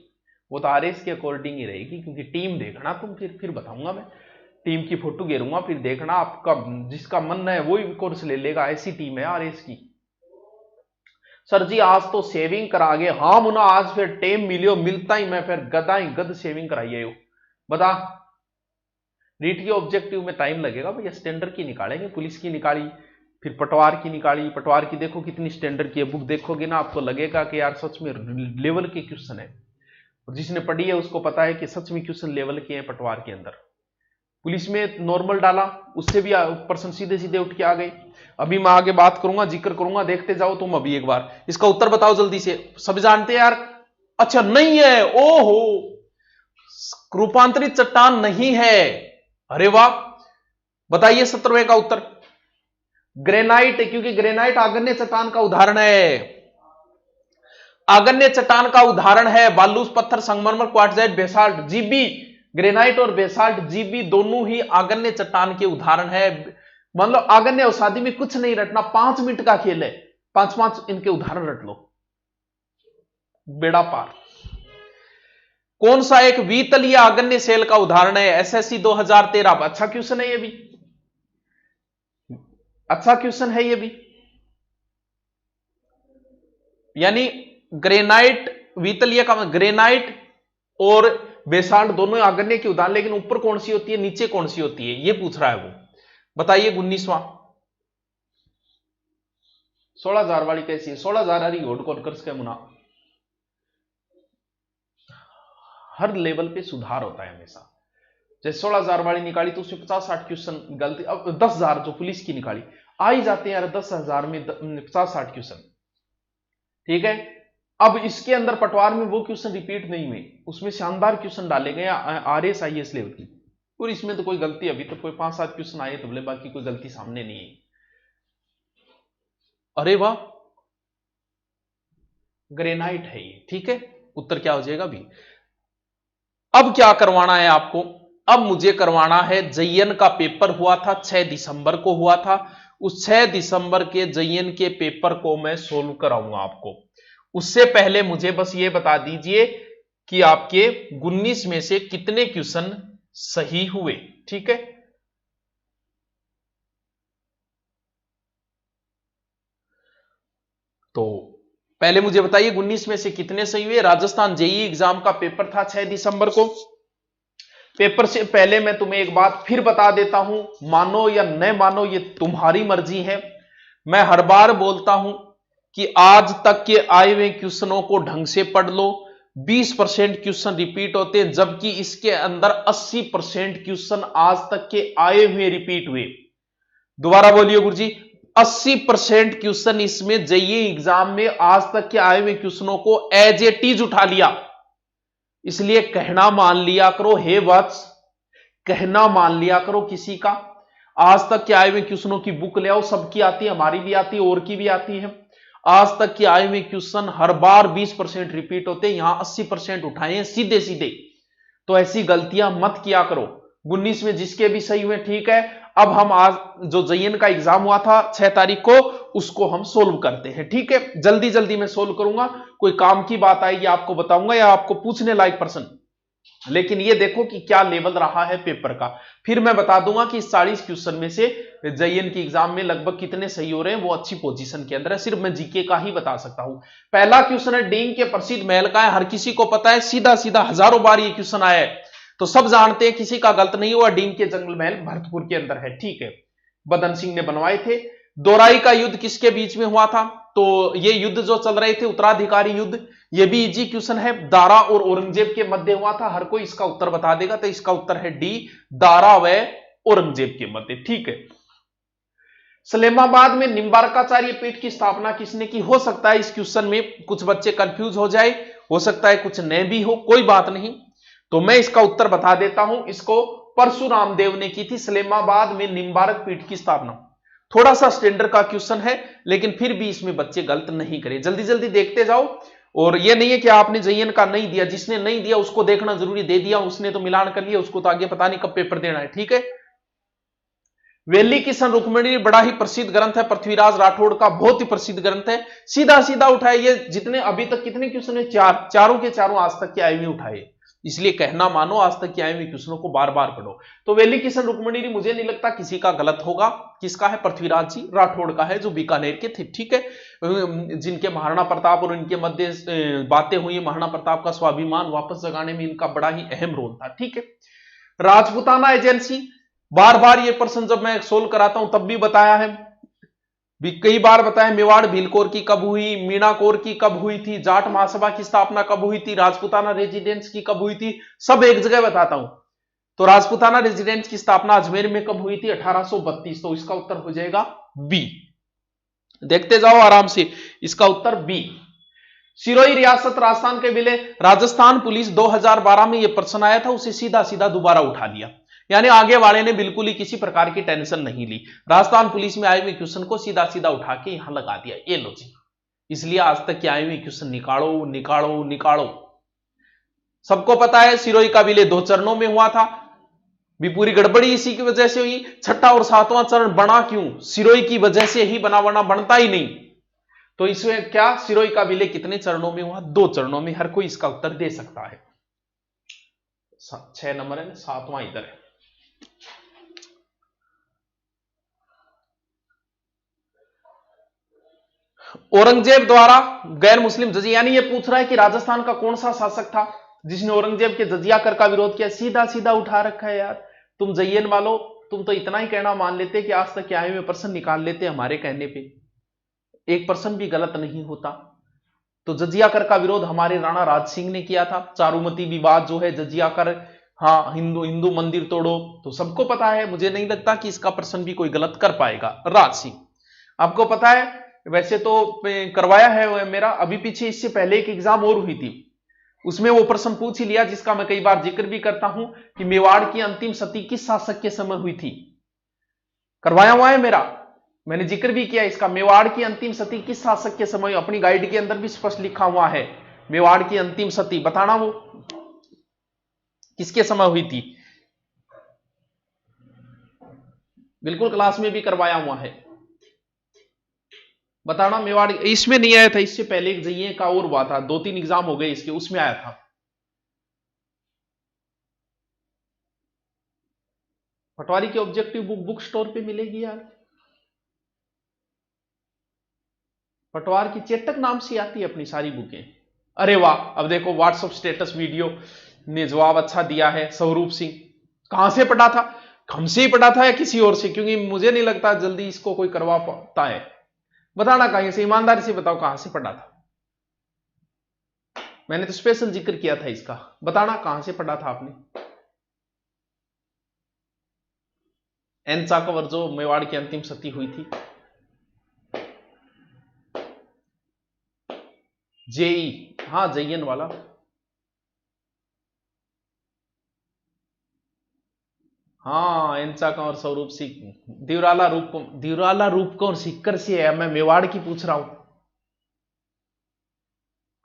वो तो आरएस के अकॉर्डिंग ही रहेगी, क्योंकि टीम देखना तुम, फिर बताऊंगा मैं। टीम की फोटो घेरूंगा, फिर देखना आपका जिसका मन है वही कोर्स ले लेगा। ऐसी टीम है आरएस की। सर जी आज तो सेविंग करा गए। हाँ मुना, आज फिर टेम मिलियो, मिलता ही मैं फिर गदा ही गद सेविंग कराइए हो। बता, रीट के ऑब्जेक्टिव में टाइम लगेगा भैया। स्टैंडर्ड की निकालेंगे, पुलिस की निकाली, फिर पटवार की निकाली। पटवार की देखो कितनी स्टैंडर्ड की है, बुक देखोगे ना आपको लगेगा कि यार सच में लेवल के क्वेश्चन है। और जिसने पढ़ी है उसको पता है कि सच में क्वेश्चन लेवल के हैं पटवार के अंदर। पुलिस में नॉर्मल डाला, उससे भी प्रश्न सीधे सीधे उठ के आ गए। अभी मैं आगे बात करूंगा, जिक्र करूंगा, देखते जाओ तुम। अभी एक बार इसका उत्तर बताओ जल्दी से। सब जानते हैं यार? अच्छा नहीं है, ओहो, रूपांतरित चट्टान नहीं है। अरे वाह, बताइए 17वें का उत्तर ग्रेनाइट, क्योंकि ग्रेनाइट आगन्य चट्टान का उदाहरण है। आगन्य चट्टान का उदाहरण है। बालूस पत्थर, संगमरमर, क्वार्टजाइट, बेसाल्ट, जीबी, ग्रेनाइट और बेसाल्ट, जीबी दोनों ही आगन्य चट्टान के उदाहरण है। मतलब आगन्य और शादी में कुछ नहीं रटना, 5 मिनट का खेल है, 5 इनके उदाहरण रट लो, बेड़ा पार। कौन सा एक वितलीय आगन्य सेल का उदाहरण है? एसएससी 2013। अच्छा क्वेश्चन है ये भी, अच्छा क्वेश्चन है ये भी। यानी ग्रेनाइट, वितलीय का ग्रेनाइट और बेसाल्ट दोनों आगन्य के उदाहरण, लेकिन ऊपर कौन सी होती है नीचे कौन सी होती है, ये पूछ रहा है वो। बताइए 19वां। 16,000 वाली कैसी है? 16,000 आ रही होड कॉन्कर्स का मुना। हर लेवल पे सुधार होता है हमेशा। जैसे 16,000 वाली निकाली तो उसमें 50-60 क्वेश्चन गलती। अब 10,000 जो पुलिस की निकाली, आ ही जाते हैं यार 10,000 में 50-60 क्वेश्चन, ठीक है? अब इसके अंदर पटवार में वो क्वेश्चन रिपीट नहीं हुए, उसमें शानदार क्वेश्चन डाले गए आरएस आईएएस लेवल की, और इसमें तो कोई गलती अभी तक कोई 5-7 क्वेश्चन आए तो बोले, बाकी कोई गलती सामने नहीं है। अरे वाह, ग्रेनाइट है ये, ठीक है? उत्तर क्या हो जाएगा भी। अब क्या करवाना है आपको? अब मुझे करवाना है, जयन का पेपर हुआ था 6 दिसंबर को हुआ था, उस 6 दिसंबर के जयन के पेपर को मैं सोल्व कराऊंगा आपको। उससे पहले मुझे बस ये बता दीजिए कि आपके 19 में से कितने क्वेश्चन सही हुए, ठीक है? तो पहले मुझे बताइए 19 में से कितने सही हुए। राजस्थान जेईई एग्जाम का पेपर था 6 दिसंबर को। पेपर से पहले मैं तुम्हें एक बात फिर बता देता हूं, मानो या न मानो ये तुम्हारी मर्जी है। मैं हर बार बोलता हूं कि आज तक के आए हुए क्वेश्चनों को ढंग से पढ़ लो। 20% क्वेश्चन रिपीट होते हैं, जबकि इसके अंदर 80% क्वेश्चन आज तक के आए हुए रिपीट हुए। दोबारा बोलिए गुरुजी, 80% क्वेश्चन इसमें जेईई एग्जाम में आज तक के आए हुए क्वेश्चनों को एज ए टीज उठा लिया। इसलिए कहना मान लिया करो, हे वत्स, कहना मान लिया करो किसी का। आज तक के आए हुए क्वेश्चनों की बुक ले आओ, सबकी आती है, हमारी भी आती है, और की भी आती है। आज तक के आए हुए क्वेश्चन हर बार 20% रिपीट होते हैं, यहां 80% उठाए हैं सीधे सीधे। तो ऐसी गलतियां मत किया करो। 19 में जिसके भी सही हुए, ठीक है? अब हम आज जो जयन का एग्जाम हुआ था 6 तारीख को, उसको हम सोल्व करते हैं, ठीक है? जल्दी जल्दी मैं सोल्व करूंगा। कोई काम की बात आएगी आपको बताऊंगा, या आपको पूछने लायक प्रश्न लेकिन ये देखो कि क्या लेवल रहा है पेपर का। फिर मैं बता दूंगा कि 40 क्वेश्चन में से जेईएन की एग्जाम में लगभग कितने सही हो रहे हैं, वो अच्छी पोजीशन के अंदर है। सिर्फ मैं जीके का ही बता सकता हूं। पहला क्वेश्चन है डींग के प्रसिद्ध महल का है, हर किसी को पता है, सीधा सीधा हजारों बार ये क्वेश्चन आया है, तो सब जानते हैं, किसी का गलत नहीं हुआ। डींग के जंगल महल भरतपुर के अंदर है, ठीक है, बदन सिंह ने बनवाए थे। दोराई का युद्ध किसके बीच में हुआ था? तो ये युद्ध जो चल रहे थे उत्तराधिकारी युद्ध, ये भी इजी क्वेश्चन है, दारा और औरंगजेब के मध्य हुआ था। हर कोई इसका उत्तर बता देगा, तो इसका उत्तर है डी, दारा व औरंगजेब के मध्य, ठीक है। सलेमाबाद में निम्बारकाचार्य पीठ की स्थापना किसने की? हो सकता है इस क्वेश्चन में कुछ बच्चे कंफ्यूज हो जाए, हो सकता है कुछ न भी हो, कोई बात नहीं, तो मैं इसका उत्तर बता देता हूं। इसको परशुराम देव ने की थी, सलेमाबाद में निम्बारक पीठ की स्थापना। थोड़ा सा स्टैंडर्ड का क्वेश्चन है, लेकिन फिर भी इसमें बच्चे गलत नहीं करें, जल्दी जल्दी देखते जाओ। और ये नहीं है कि आपने जेईएन का नहीं दिया, जिसने नहीं दिया उसको देखना जरूरी, दे दिया उसने तो मिलान कर लिया, उसको तो आगे पता नहीं कब पेपर देना है, ठीक है। वेली किशन रुक्मिणी बड़ा ही प्रसिद्ध ग्रंथ है, पृथ्वीराज राठौड़ का बहुत ही प्रसिद्ध ग्रंथ है। सीधा सीधा उठाए, ये जितने अभी तक कितने क्वेश्चन है, चारों के चारों आज तक के आए हुए उठाए, इसलिए कहना मानो आज तक के आए हुए क्वेश्चनों को बार बार पढ़ो। तो वेली किशन रुक्मिणी मुझे नहीं लगता किसी का गलत होगा। किसका है? पृथ्वीराज जी राठौड़ का है, जो बीकानेर के थे, ठीक है, जिनके महाराणा प्रताप और इनके मध्य बातें हुई, महाराणा प्रताप का स्वाभिमान वापस जगाने में इनका बड़ा ही अहम रोल था, ठीक है। राजपूताना एजेंसी, बार बार ये प्रश्न जब मैं सोल्व कराता हूं तब भी बताया है, भी कई बार बताया। मेवाड़ भीलकोर की कब हुई, मीणाकोर की कब हुई थी, जाट महासभा की स्थापना कब हुई थी, राजपूताना रेजिडेंस की कब हुई थी, सब एक जगह बताता हूं। तो राजपूताना रेजिडेंस की स्थापना अजमेर में कब हुई थी? 1832, तो इसका उत्तर हो जाएगा बी। देखते जाओ आराम से, इसका उत्तर बी। सिरोही रियासत राजस्थान के विलय, राजस्थान पुलिस 2012 में यह प्रश्न आया था, उसे सीधा सीधा दोबारा उठा दिया, यानी आगे वाले ने बिल्कुल ही किसी प्रकार की टेंशन नहीं ली, राजस्थान पुलिस में आए हुए क्वेश्चन को सीधा सीधा उठा के यहां लगा दिया, ये लो जी। इसलिए आज तक के आए हुए क्वेश्चन निकालो निकालो निकालो। सबको पता है सिरोही का विलय 2 चरणों में हुआ था, भी पूरी गड़बड़ी इसी की वजह से हुई। छठा और 7वां चरण बना क्यों? सिरोही की वजह से ही बना, वरना बनता ही नहीं। तो इसमें क्या, सिरोही का विलय कितने चरणों में हुआ? 2 चरणों में। हर कोई इसका उत्तर दे सकता है। 6 नंबर है, 7वां इधर है। औरंगजेब द्वारा गैर मुस्लिम जजिया, यानी ये पूछ रहा है कि राजस्थान का कौन सा शासक था जिसने औरंगजेब के जजिया कर का विरोध किया? सीधा सीधा उठा रखा है यार। तुम जयन वालों, तुम तो इतना ही कहना मान लेते कि आज तक के आए हुए प्रश्न निकाल लेते हमारे कहने पे, एक प्रश्न भी गलत नहीं होता। तो जजिया कर का विरोध हमारे राणा राज सिंह ने किया था। चारुमती विवाद जो है, जजिया कर, हाँ, हिंदू मंदिर तोड़ो, तो सबको पता है। मुझे नहीं लगता कि इसका प्रश्न भी कोई गलत कर पाएगा। राज सिंह आपको पता है, वैसे तो करवाया है मेरा, अभी पीछे इससे पहले एक एग्जाम और हुई थी, उसमें वो प्रश्न पूछ ही लिया, जिसका मैं कई बार जिक्र भी करता हूं कि मेवाड़ की अंतिम सती किस शासक के समय हुई थी। करवाया हुआ है मेरा, मैंने जिक्र भी किया इसका। मेवाड़ की अंतिम सती किस शासक के समय, अपनी गाइड के अंदर भी स्पष्ट लिखा हुआ है। मेवाड़ की अंतिम सती बताना वो किसके समय हुई थी, बिल्कुल क्लास में भी करवाया हुआ है, बताना। मेवाड़ इसमें नहीं आया था, इससे पहले एक जइये का और हुआ था, 2-3 एग्जाम हो गए इसके, उसमें आया था। पटवारी की ऑब्जेक्टिव बुक बुक स्टोर पे मिलेगी यार, पटवार की चेतक नाम से आती है अपनी सारी बुकें। अरे वाह, अब देखो व्हाट्सएप स्टेटस वीडियो ने जवाब अच्छा दिया है। स्वरूप सिंह कहां से पढ़ा था? हमसे ही पढ़ा था या किसी और से? क्योंकि मुझे नहीं लगता जल्दी इसको कोई करवा पाता है। बताना कहीं से, ईमानदारी से बताओ कहां से पढ़ा था। मैंने तो स्पेशल जिक्र किया था इसका, बताना कहां से पढ़ा था आपने। एन चाकवर जो मेवाड़ की अंतिम सती हुई थी, जेई, हाँ जयन वाला। हाँ, एनचा कंवर स्वरूप सिंह, दिवराला रूप कौर सिक्कर से है। मैं मेवाड़ की पूछ रहा हूं।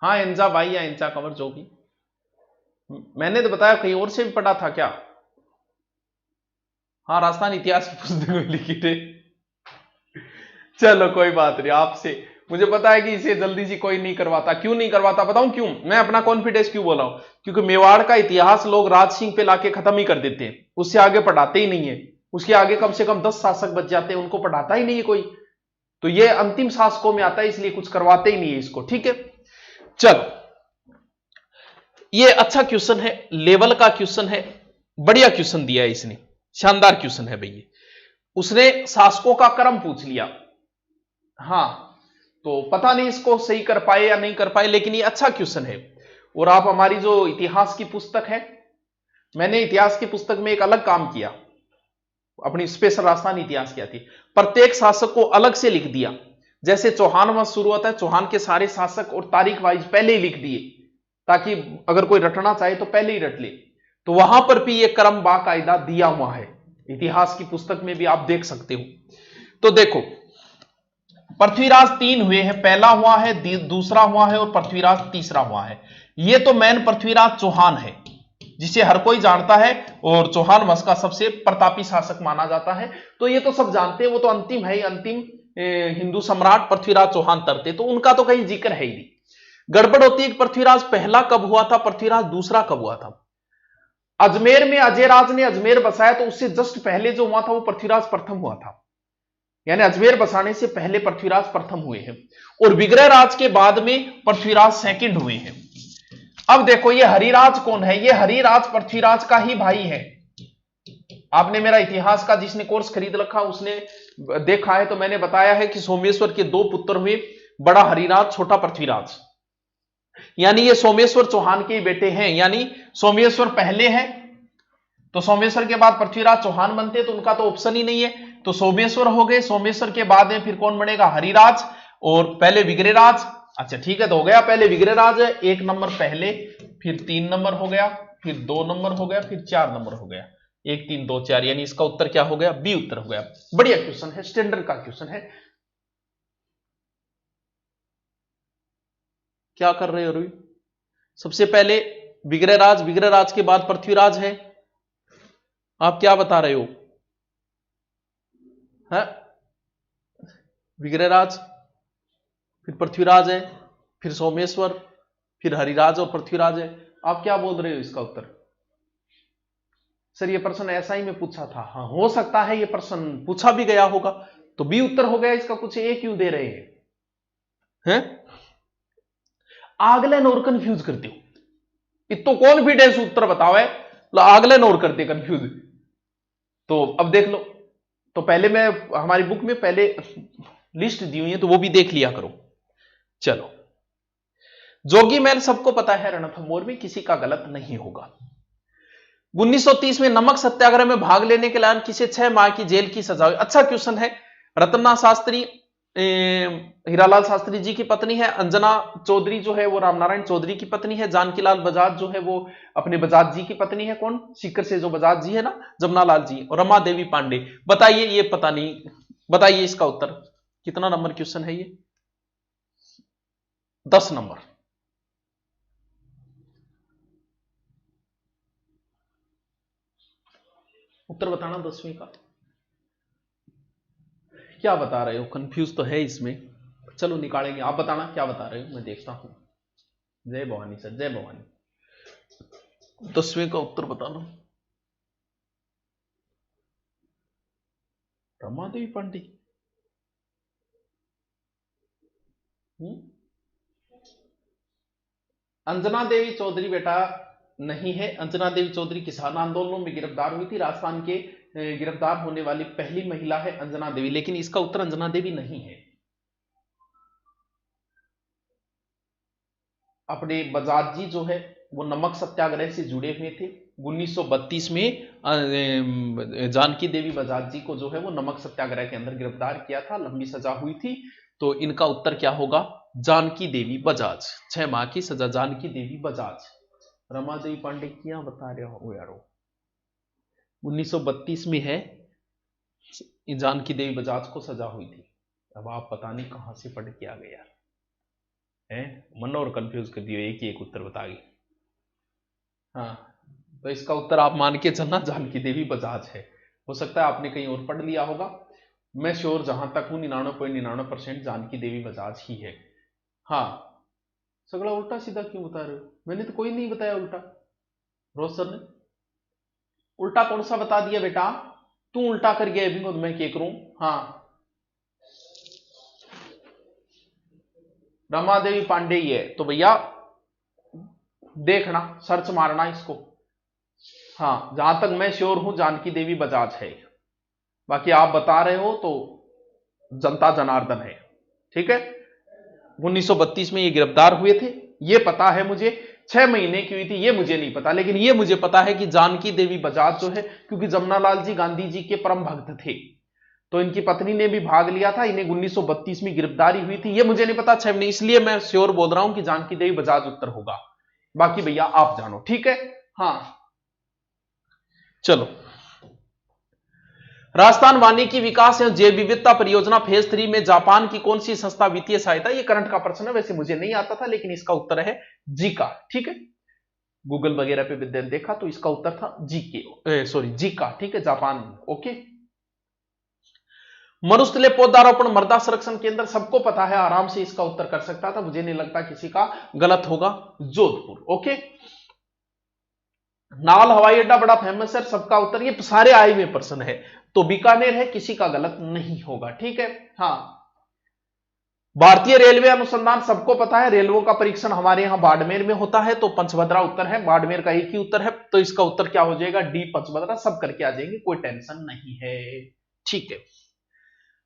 हाँ, एनजा भाई या एनचा कंवर जो भी, मैंने तो बताया कहीं और से भी पढ़ा था क्या? हाँ, राजस्थान इतिहास की पुस्तक में लिखी थे। चलो कोई बात नहीं, आपसे मुझे पता है कि इसे जल्दी से कोई नहीं करवाता। क्यों नहीं करवाता बताऊं क्यों? मैं अपना कॉन्फिडेंस क्यों बोला हूं, क्योंकि मेवाड़ का इतिहास लोग राज सिंह पे लाके खत्म ही कर देते हैं, उससे आगे पढ़ाते ही नहीं है। उसके आगे कम से कम 10 शासक बच जाते हैं, उनको पढ़ाता ही नहीं है कोई। तो ये अंतिम शासकों में आता है, इसलिए कुछ करवाते ही नहीं है इसको। ठीक है, चलो ये अच्छा क्वेश्चन है, लेवल का क्वेश्चन है, बढ़िया क्वेश्चन दिया है इसने, शानदार क्वेश्चन है भैया। उसने शासकों का क्रम पूछ लिया। हाँ, तो पता नहीं इसको सही कर पाए या नहीं कर पाए, लेकिन ये अच्छा क्वेश्चन है। और आप हमारी जो इतिहास की पुस्तक है, मैंने इतिहास की पुस्तक में एक अलग काम किया, अपनी स्पेशल राजस्थान इतिहास की आती है, प्रत्येक शासक को अलग से लिख दिया। जैसे चौहान वंश शुरू होता है, चौहान के सारे शासक और तारीख वाइज पहले ही लिख दिए, ताकि अगर कोई रटना चाहे तो पहले ही रट ले। तो वहां पर भी यह क्रम बाकायदा दिया हुआ है, इतिहास की पुस्तक में भी आप देख सकते हो। तो देखो, पृथ्वीराज 3 हुए हैं, पहला हुआ है, दूसरा हुआ है और पृथ्वीराज तीसरा हुआ है। यह तो मैन पृथ्वीराज चौहान है, जिसे हर कोई जानता है और चौहान वंश का सबसे प्रतापी शासक माना जाता है। तो ये तो सब जानते हैं, वो तो अंतिम है, अंतिम हिंदू सम्राट पृथ्वीराज चौहान तरते, तो उनका तो कहीं जिक्र है ही नहीं। गड़बड़ होती है कि पृथ्वीराज पहला कब हुआ था, पृथ्वीराज दूसरा कब हुआ था। अजमेर में अजयराज ने अजमेर बसाया, तो उससे जस्ट पहले जो हुआ था वो पृथ्वीराज प्रथम हुआ था, यानी अजमेर बसाने से पहले पृथ्वीराज प्रथम हुए हैं, और विग्रह राज के बाद में पृथ्वीराज सेकंड हुए हैं। अब देखो, ये हरिराज कौन है? ये हरिराज पृथ्वीराज का ही भाई है। आपने मेरा इतिहास का जिसने कोर्स खरीद रखा उसने देखा है, तो मैंने बताया है कि सोमेश्वर के 2 पुत्र हुए, बड़ा हरिराज, छोटा पृथ्वीराज। यानी ये सोमेश्वर चौहान के बेटे हैं, यानी सोमेश्वर पहले हैं, तो सोमेश्वर के बाद पृथ्वीराज चौहान बनते, तो उनका तो ऑप्शन ही नहीं है। तो सोमेश्वर हो गए, सोमेश्वर के बाद में फिर कौन बनेगा? हरिराज, और पहले विग्रहराज। अच्छा ठीक है, तो हो गया, पहले विग्रहराज है 1 नंबर पहले, फिर 3 नंबर हो गया, फिर 2 नंबर हो गया, फिर 4 नंबर हो गया, 1 3 2 4, यानी इसका उत्तर क्या हो गया? बी उत्तर हो गया। बढ़िया क्वेश्चन है, स्टैंडर्ड का क्वेश्चन है। क्या कर रहे हो रुई? सबसे पहले विग्रहराज, विग्रहराज के बाद पृथ्वीराज है, आप क्या बता रहे हो? है विग्रहराज, फिर पृथ्वीराज है, फिर सोमेश्वर, फिर हरिराज और पृथ्वीराज है। आप क्या बोल रहे हो इसका उत्तर? सर ये प्रश्न ऐसा ही मैं पूछा था। हाँ, हो सकता है ये प्रश्न पूछा भी गया होगा, तो बी उत्तर हो गया इसका। कुछ ए क्यों दे रहे हैं? आगलन और कंफ्यूज करते हो, इतो कॉन्फिडेंस उत्तर बताओ है, आगलन और करते कंफ्यूज। तो अब देख लो, तो पहले मैं हमारी बुक में पहले लिस्ट दी हुई है, तो वो भी देख लिया करो। चलो, जोगी महल सबको पता है, रणथंभौर में किसी का गलत नहीं होगा। 1930 में नमक सत्याग्रह में भाग लेने के लिए किसे 6 माह की जेल की सजा हुई? अच्छा क्वेश्चन है। रत्ना शास्त्री, हीरालाल शास्त्री जी की पत्नी है। अंजना चौधरी जो है वो रामनारायण चौधरी की पत्नी है। जानकीलाल बजाज जो है वो अपने बजाज जी की पत्नी है। कौन? सीकर से जो बजाज जी है ना, जमुनालाल जी। और रमा देवी पांडे। बताइए, ये पता नहीं, बताइए इसका उत्तर। कितना नंबर क्वेश्चन है ये? 10 नंबर। उत्तर बताना 10वीं का। क्या बता रहे हो? कंफ्यूज तो है इसमें, चलो निकालेंगे। आप बताना क्या बता रहे हो, मैं देखता हूं। जय भवानी सर, जय भवानी। 10वीं का उत्तर बताना। रमा देवी पांडे। अंजना देवी चौधरी बेटा नहीं है। अंजना देवी चौधरी किसान आंदोलनों में गिरफ्तार हुई थी। राजस्थान के गिरफ्तार होने वाली पहली महिला है अंजना देवी, लेकिन इसका उत्तर अंजना देवी नहीं है। अपने बजाज जी जो है वो नमक सत्याग्रह से जुड़े हुए थे। 1932 में जानकी देवी बजाज जी को जो है वो नमक सत्याग्रह के अंदर गिरफ्तार किया था, लंबी सजा हुई थी। तो इनका उत्तर क्या होगा? जानकी देवी बजाज। 6 माह की सजा, जानकी देवी बजाज। रमा देवी पांडे क्या बता रहे हो यारो? 1932 में है, जानकी देवी बजाज को सजा हुई थी। अब आप पता नहीं कहां से पढ़ के आ गए यार, है मन और कंफ्यूज कर दियो, एक ही एक उत्तर बता गई। हाँ, तो इसका उत्तर आप मान के चलना, जानकी देवी बजाज है। हो सकता है आपने कहीं और पढ़ लिया होगा, मैं श्योर जहां तक हूं 99.99% जानकी देवी बजाज ही है। हाँ, सगड़ा उल्टा सीधा क्यों बता रहे हो? मैंने तो कोई नहीं बताया उल्टा। रोज सर ने उल्टा कौन सा बता दिया बेटा? तू उल्टा कर गया अभी, मैं क्या करूं? हाँ, रमा देवी पांडे ही है तो भैया देखना, सर्च मारना इसको। हाँ, जहां तक मैं श्योर हूं जानकी देवी बजाज है, बाकी आप बता रहे हो तो जनता जनार्दन है। ठीक है, 1932 में ये गिरफ्तार हुए थे, ये पता है मुझे। 6 महीने की हुई थी ये मुझे नहीं पता, लेकिन ये मुझे पता है कि जानकी देवी बजाज जो है, क्योंकि जमनालाल जी गांधी जी के परम भक्त थे, तो इनकी पत्नी ने भी भाग लिया था, इन्हें 1932 में गिरफ्तारी हुई थी, ये मुझे नहीं पता 6 महीने, इसलिए मैं श्योर बोल रहा हूं कि जानकी देवी बजाज उत्तर होगा। बाकी भैया आप जानो। ठीक है, हाँ चलो। राजस्थान वानिकी विकास एवं जैव विविधता परियोजना फेज 3 में जापान की कौन सी संस्था वित्तीय सहायता? ये करंट का प्रश्न है, वैसे मुझे नहीं आता था, लेकिन इसका उत्तर है जीका। ठीक है, गूगल वगैरह पे विद्यार्थी देखा तो इसका उत्तर था जीके, सॉरी जीका। ठीक है, जापान। ओके, मरुस्थलीय पौधारोपण मृदा संरक्षण केंद्र सबको पता है, आराम से इसका उत्तर कर सकता था, मुझे नहीं लगता किसी का गलत होगा। जोधपुर। ओके, नाल हवाई अड्डा बड़ा फेमस है, सबका उत्तर, ये सारे आए हुए प्रश्न है, तो बीकानेर है, किसी का गलत नहीं होगा। ठीक है, हाँ। भारतीय रेलवे अनुसंधान सबको पता है, रेलवे का परीक्षण हमारे यहां बाड़मेर में होता है, तो पंचभद्रा उत्तर है, बाड़मेर का एक ही उत्तर है, तो इसका उत्तर क्या हो जाएगा? डी पंचभद्रा। सब करके आ जाएंगे, कोई टेंशन नहीं है। ठीक है,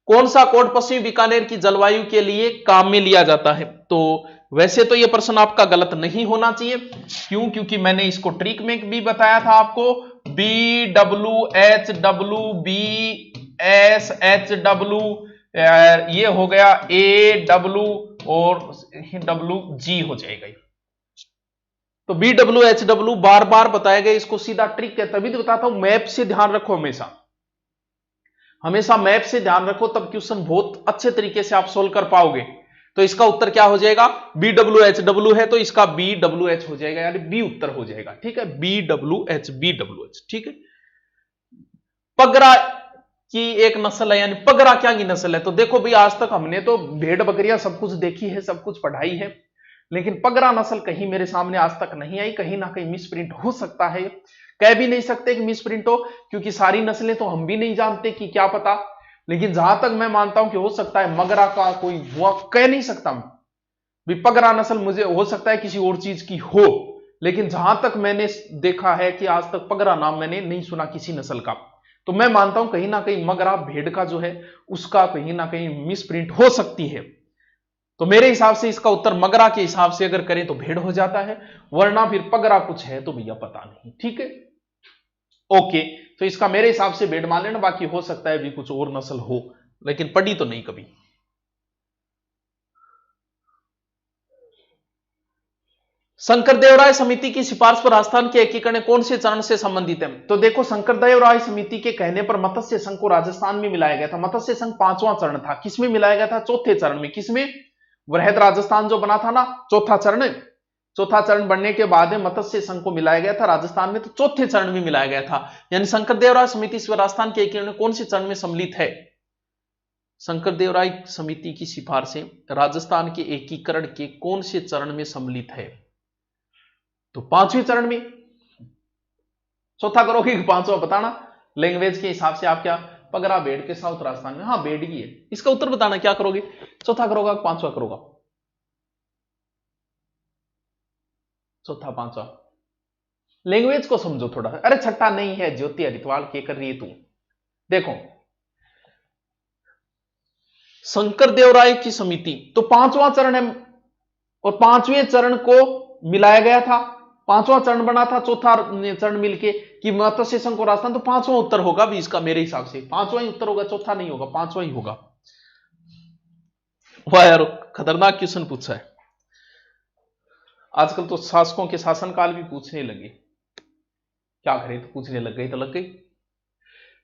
कौन सा कोड पश्चिमी बीकानेर की जलवायु के लिए काम में लिया जाता है? तो वैसे तो यह प्रश्न आपका गलत नहीं होना चाहिए, क्यों? क्योंकि मैंने इसको ट्रिक में भी बताया था आपको, BWH WBSHW, ये हो गया AW और WG हो जाएगा। तो BWHW बार बार बताया गया, इसको सीधा ट्रिक है, तभी तो बताता हूं मैप से ध्यान रखो, हमेशा हमेशा मैप से ध्यान रखो, तब क्वेश्चन बहुत अच्छे तरीके से आप सोल्व कर पाओगे। तो इसका उत्तर क्या हो जाएगा? BWHW है तो इसका BWH हो जाएगा, यानी बी उत्तर हो जाएगा। ठीक है, BWH। ठीक है, पगरा की एक नस्ल है, यानी पगरा क्या की नस्ल है? तो देखो भाई, आज तक हमने तो भेड़ बकरियां सब कुछ देखी है, सब कुछ पढ़ाई है, लेकिन पगरा नस्ल कहीं मेरे सामने आज तक नहीं आई। कहीं ना कहीं मिसप्रिंट हो सकता है, कह भी नहीं सकते कि मिसप्रिंट हो, क्योंकि सारी नस्लें तो हम भी नहीं जानते कि क्या पता, लेकिन जहां तक मैं मानता हूं कि हो सकता है मगरा का कोई हुआ, कह नहीं सकता भी पगरा नस्ल, मुझे हो सकता है किसी और चीज की हो, लेकिन जहां तक मैंने देखा है कि आज तक पगरा नाम मैंने नहीं सुना किसी नस्ल का, तो मैं मानता हूं कहीं ना कहीं मगरा भेड़ का जो है उसका कहीं ना कहीं मिसप्रिंट हो सकती है। तो मेरे हिसाब से इसका उत्तर मगरा के हिसाब से अगर करें तो भेड़ हो जाता है, वरना फिर पगरा कुछ है तो भैया पता नहीं। ठीक है, ओके, तो इसका मेरे हिसाब से भेड़ मान लेना, बाकी हो सकता है भी कुछ और नस्ल हो, लेकिन पढ़ी तो नहीं कभी। शंकरदेव राय समिति की सिफारिश पर राजस्थान के एकीकरण कौन से चरण से संबंधित है? तो देखो, शंकरदेव राय समिति के कहने पर मत्स्य संघ को राजस्थान में मिलाया गया था। मत्स्य संघ 5वां चरण था, किसमें मिलाया गया था? चौथे चरण में। किसमें? वृहद राजस्थान जो बना था ना, चौथा चरण। चौथा चरण बनने के बाद में मत्स्य संघ को मिलाया गया था राजस्थान में, तो चौथे चरण में मिलाया गया था। यानी शंकरदेव राय समिति राजस्थान के एकीकरण कौन से चरण में सम्मिलित है? शंकरदेव राय समिति की सिफारिशें राजस्थान के एकीकरण के कौन से चरण में सम्मिलित है? तो 5वें चरण में। चौथा करोगे कि 5वां बताना? लैंग्वेज के हिसाब से आप क्या, पगरा भेड़ के साउथ राजस्थान में, हाँ भेड़ ही है, इसका उत्तर बताना क्या करोगे? चौथा करोगा, 5वां करोगा? चौथा 5वां। लैंग्वेज को समझो थोड़ा। अरे छठा नहीं है, ज्योति हरिद्वार के कर रही है तू। देखो, शंकरदेव राय की समिति तो 5वां चरण है, और 5वें चरण को मिलाया गया था, 5वां चरण बना था, चौथा चरण मिलके कि मत्स्य संघ को राजस्थान, तो 5वां उत्तर होगा भी इसका, मेरे हिसाब से 5वां ही उत्तर होगा, चौथा नहीं होगा, 5वां ही होगा। वाह यार, खतरनाक क्वेश्चन पूछा है। आजकल तो शासकों के शासनकाल भी पूछने लगे, क्या करें, तो पूछने लग गई तो लग गई।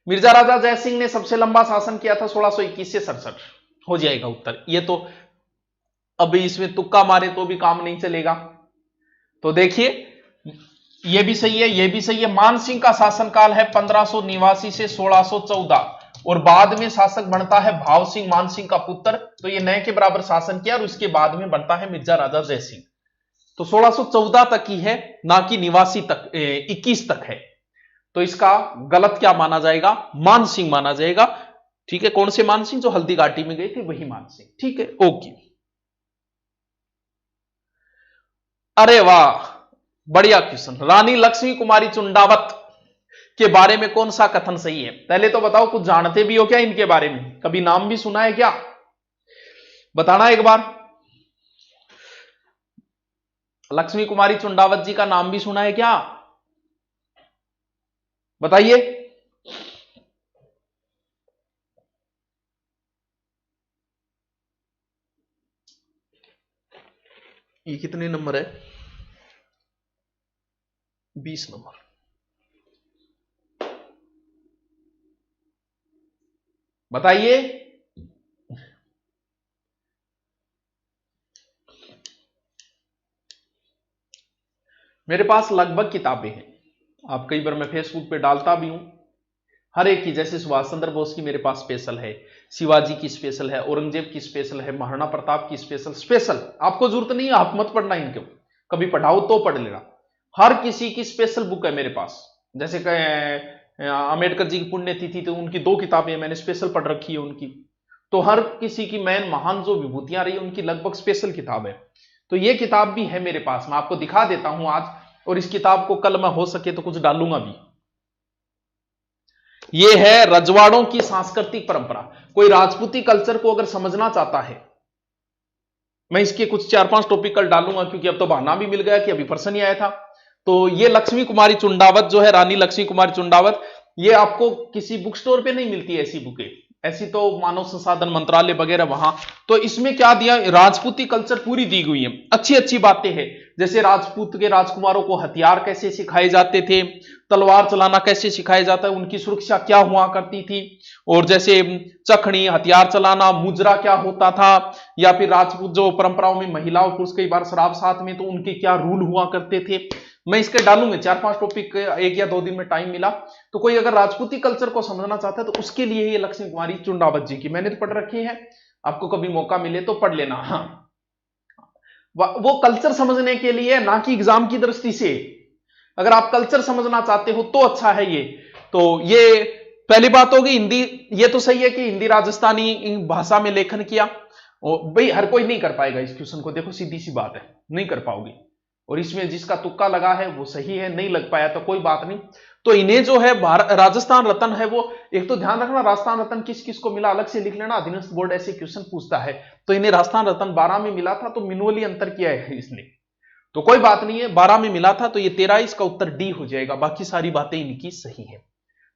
मिर्जा राजा जय सिंह ने सबसे लंबा शासन किया था 1621 से 67, हो जाएगा उत्तर। ये तो अभी इसमें तुक्का मारे तो भी काम नहीं चलेगा। तो देखिए, ये भी सही है, ये भी सही है। मान सिंह का शासनकाल है 1589 से 1614, और बाद में शासक बनता है भाव सिंह, मान सिंह का पुत्र, तो ये नए के बराबर शासन किया, और उसके बाद में बनता है मिर्जा राजा जय सिंह। तो 1614 तक ही है, ना कि निवासी तक 21 तक है। तो इसका गलत क्या माना जाएगा? मान सिंह माना जाएगा। ठीक है, कौन से मान सिंह? जो हल्दी घाटी में गए थे वही मान सिंह। ठीक है, ओके। अरे वाह, बढ़िया क्वेश्चन। रानी लक्ष्मी कुमारी चुंडावत के बारे में कौन सा कथन सही है? पहले तो बताओ, कुछ जानते भी हो क्या इनके बारे में? कभी नाम भी सुना है क्या? बताना एक बार। लक्ष्मी कुमारी चुंडावत जी का नाम भी सुना है क्या? बताइए। ये कितने नंबर है? 20 नंबर। बताइए। मेरे पास लगभग किताबें हैं। आप कई बार मैं फेसबुक पे डालता भी हूं, हर एक की। जैसे सुभाष चंद्र बोस की मेरे पास स्पेशल है, शिवाजी की स्पेशल है, औरंगजेब की स्पेशल है, महाराणा प्रताप की स्पेशल। आपको जरूरत नहीं है, आप मत पढ़ना इनको, कभी पढ़ाओ तो पढ़ लेना। हर किसी की स्पेशल बुक है मेरे पास। जैसे अंबेडकर जी की पुण्यतिथि, तो उनकी 2 किताबें मैंने स्पेशल पढ़ रखी है उनकी। तो हर किसी की मैन महान जो विभूतियां रही उनकी लगभग स्पेशल किताब है। तो ये किताब भी है मेरे पास, मैं आपको दिखा देता हूं आज। और इस किताब को कल मैं हो सके तो कुछ डालूंगा भी। ये है रजवाड़ों की सांस्कृतिक परंपरा। कोई राजपूती कल्चर को अगर समझना चाहता है, मैं इसके कुछ 4-5 टॉपिक कल डालूंगा, क्योंकि अब तो बहाना भी मिल गया कि अभी प्रश्न ही आया था। तो ये लक्ष्मी कुमारी चुंडावत जो है, रानी लक्ष्मी कुमारी चुंडावत, ये आपको किसी बुक स्टोर पे नहीं मिलती है ऐसी बुकें। ऐसी तो मानव संसाधन मंत्रालय वगैरह वहां। तो इसमें क्या दिया? राजपूती कल्चर पूरी दी हुई है, अच्छी अच्छी बातें हैं। जैसे राजपूत के राजकुमारों को हथियार कैसे सिखाए जाते थे, तलवार चलाना कैसे सिखाया जाता है, उनकी सुरक्षा क्या हुआ करती थी, और जैसे चखनी, हथियार चलाना, मुजरा क्या होता था, या फिर राजपूत जो परंपराओं में महिला और पुरुष कई बार शराब साथ में, तो उनके क्या रूल हुआ करते थे। मैं इसके डालूंगा 4-5 टॉपिक, 1 या 2 दिन में टाइम मिला तो। कोई अगर राजपूती कल्चर को समझना चाहता है तो उसके लिए ये लक्ष्मी कुमारी चुंडावत जी की मैंने तो पढ़ रखी है। आपको कभी मौका मिले तो पढ़ लेना। हाँ, वो कल्चर समझने के लिए, ना कि एग्जाम की दृष्टि से। अगर आप कल्चर समझना चाहते हो तो अच्छा है ये। तो ये पहली बात होगी। हिंदी, ये तो सही है कि हिंदी राजस्थानी भाषा में लेखन किया। भाई हर कोई नहीं कर पाएगा इस क्वेश्चन को, देखो सीधी सी बात है, नहीं कर पाओगे। और इसमें जिसका तुक्का लगा है वो सही है, नहीं लग पाया तो कोई बात नहीं। तो इन्हें जो है राजस्थान रत्न है वो, एक तो ध्यान रखना राजस्थान रत्न किस किस को मिला अलग से लिख लेना, अधीनस्थ बोर्ड ऐसे क्वेश्चन पूछता है। तो इन्हें राजस्थान रत्न 12 में मिला था, तो मिनुअली अंतर किया है इसने, तो कोई बात नहीं है। 12 में मिला था तो ये 13, इसका उत्तर डी हो जाएगा। बाकी सारी बातें इनकी सही है।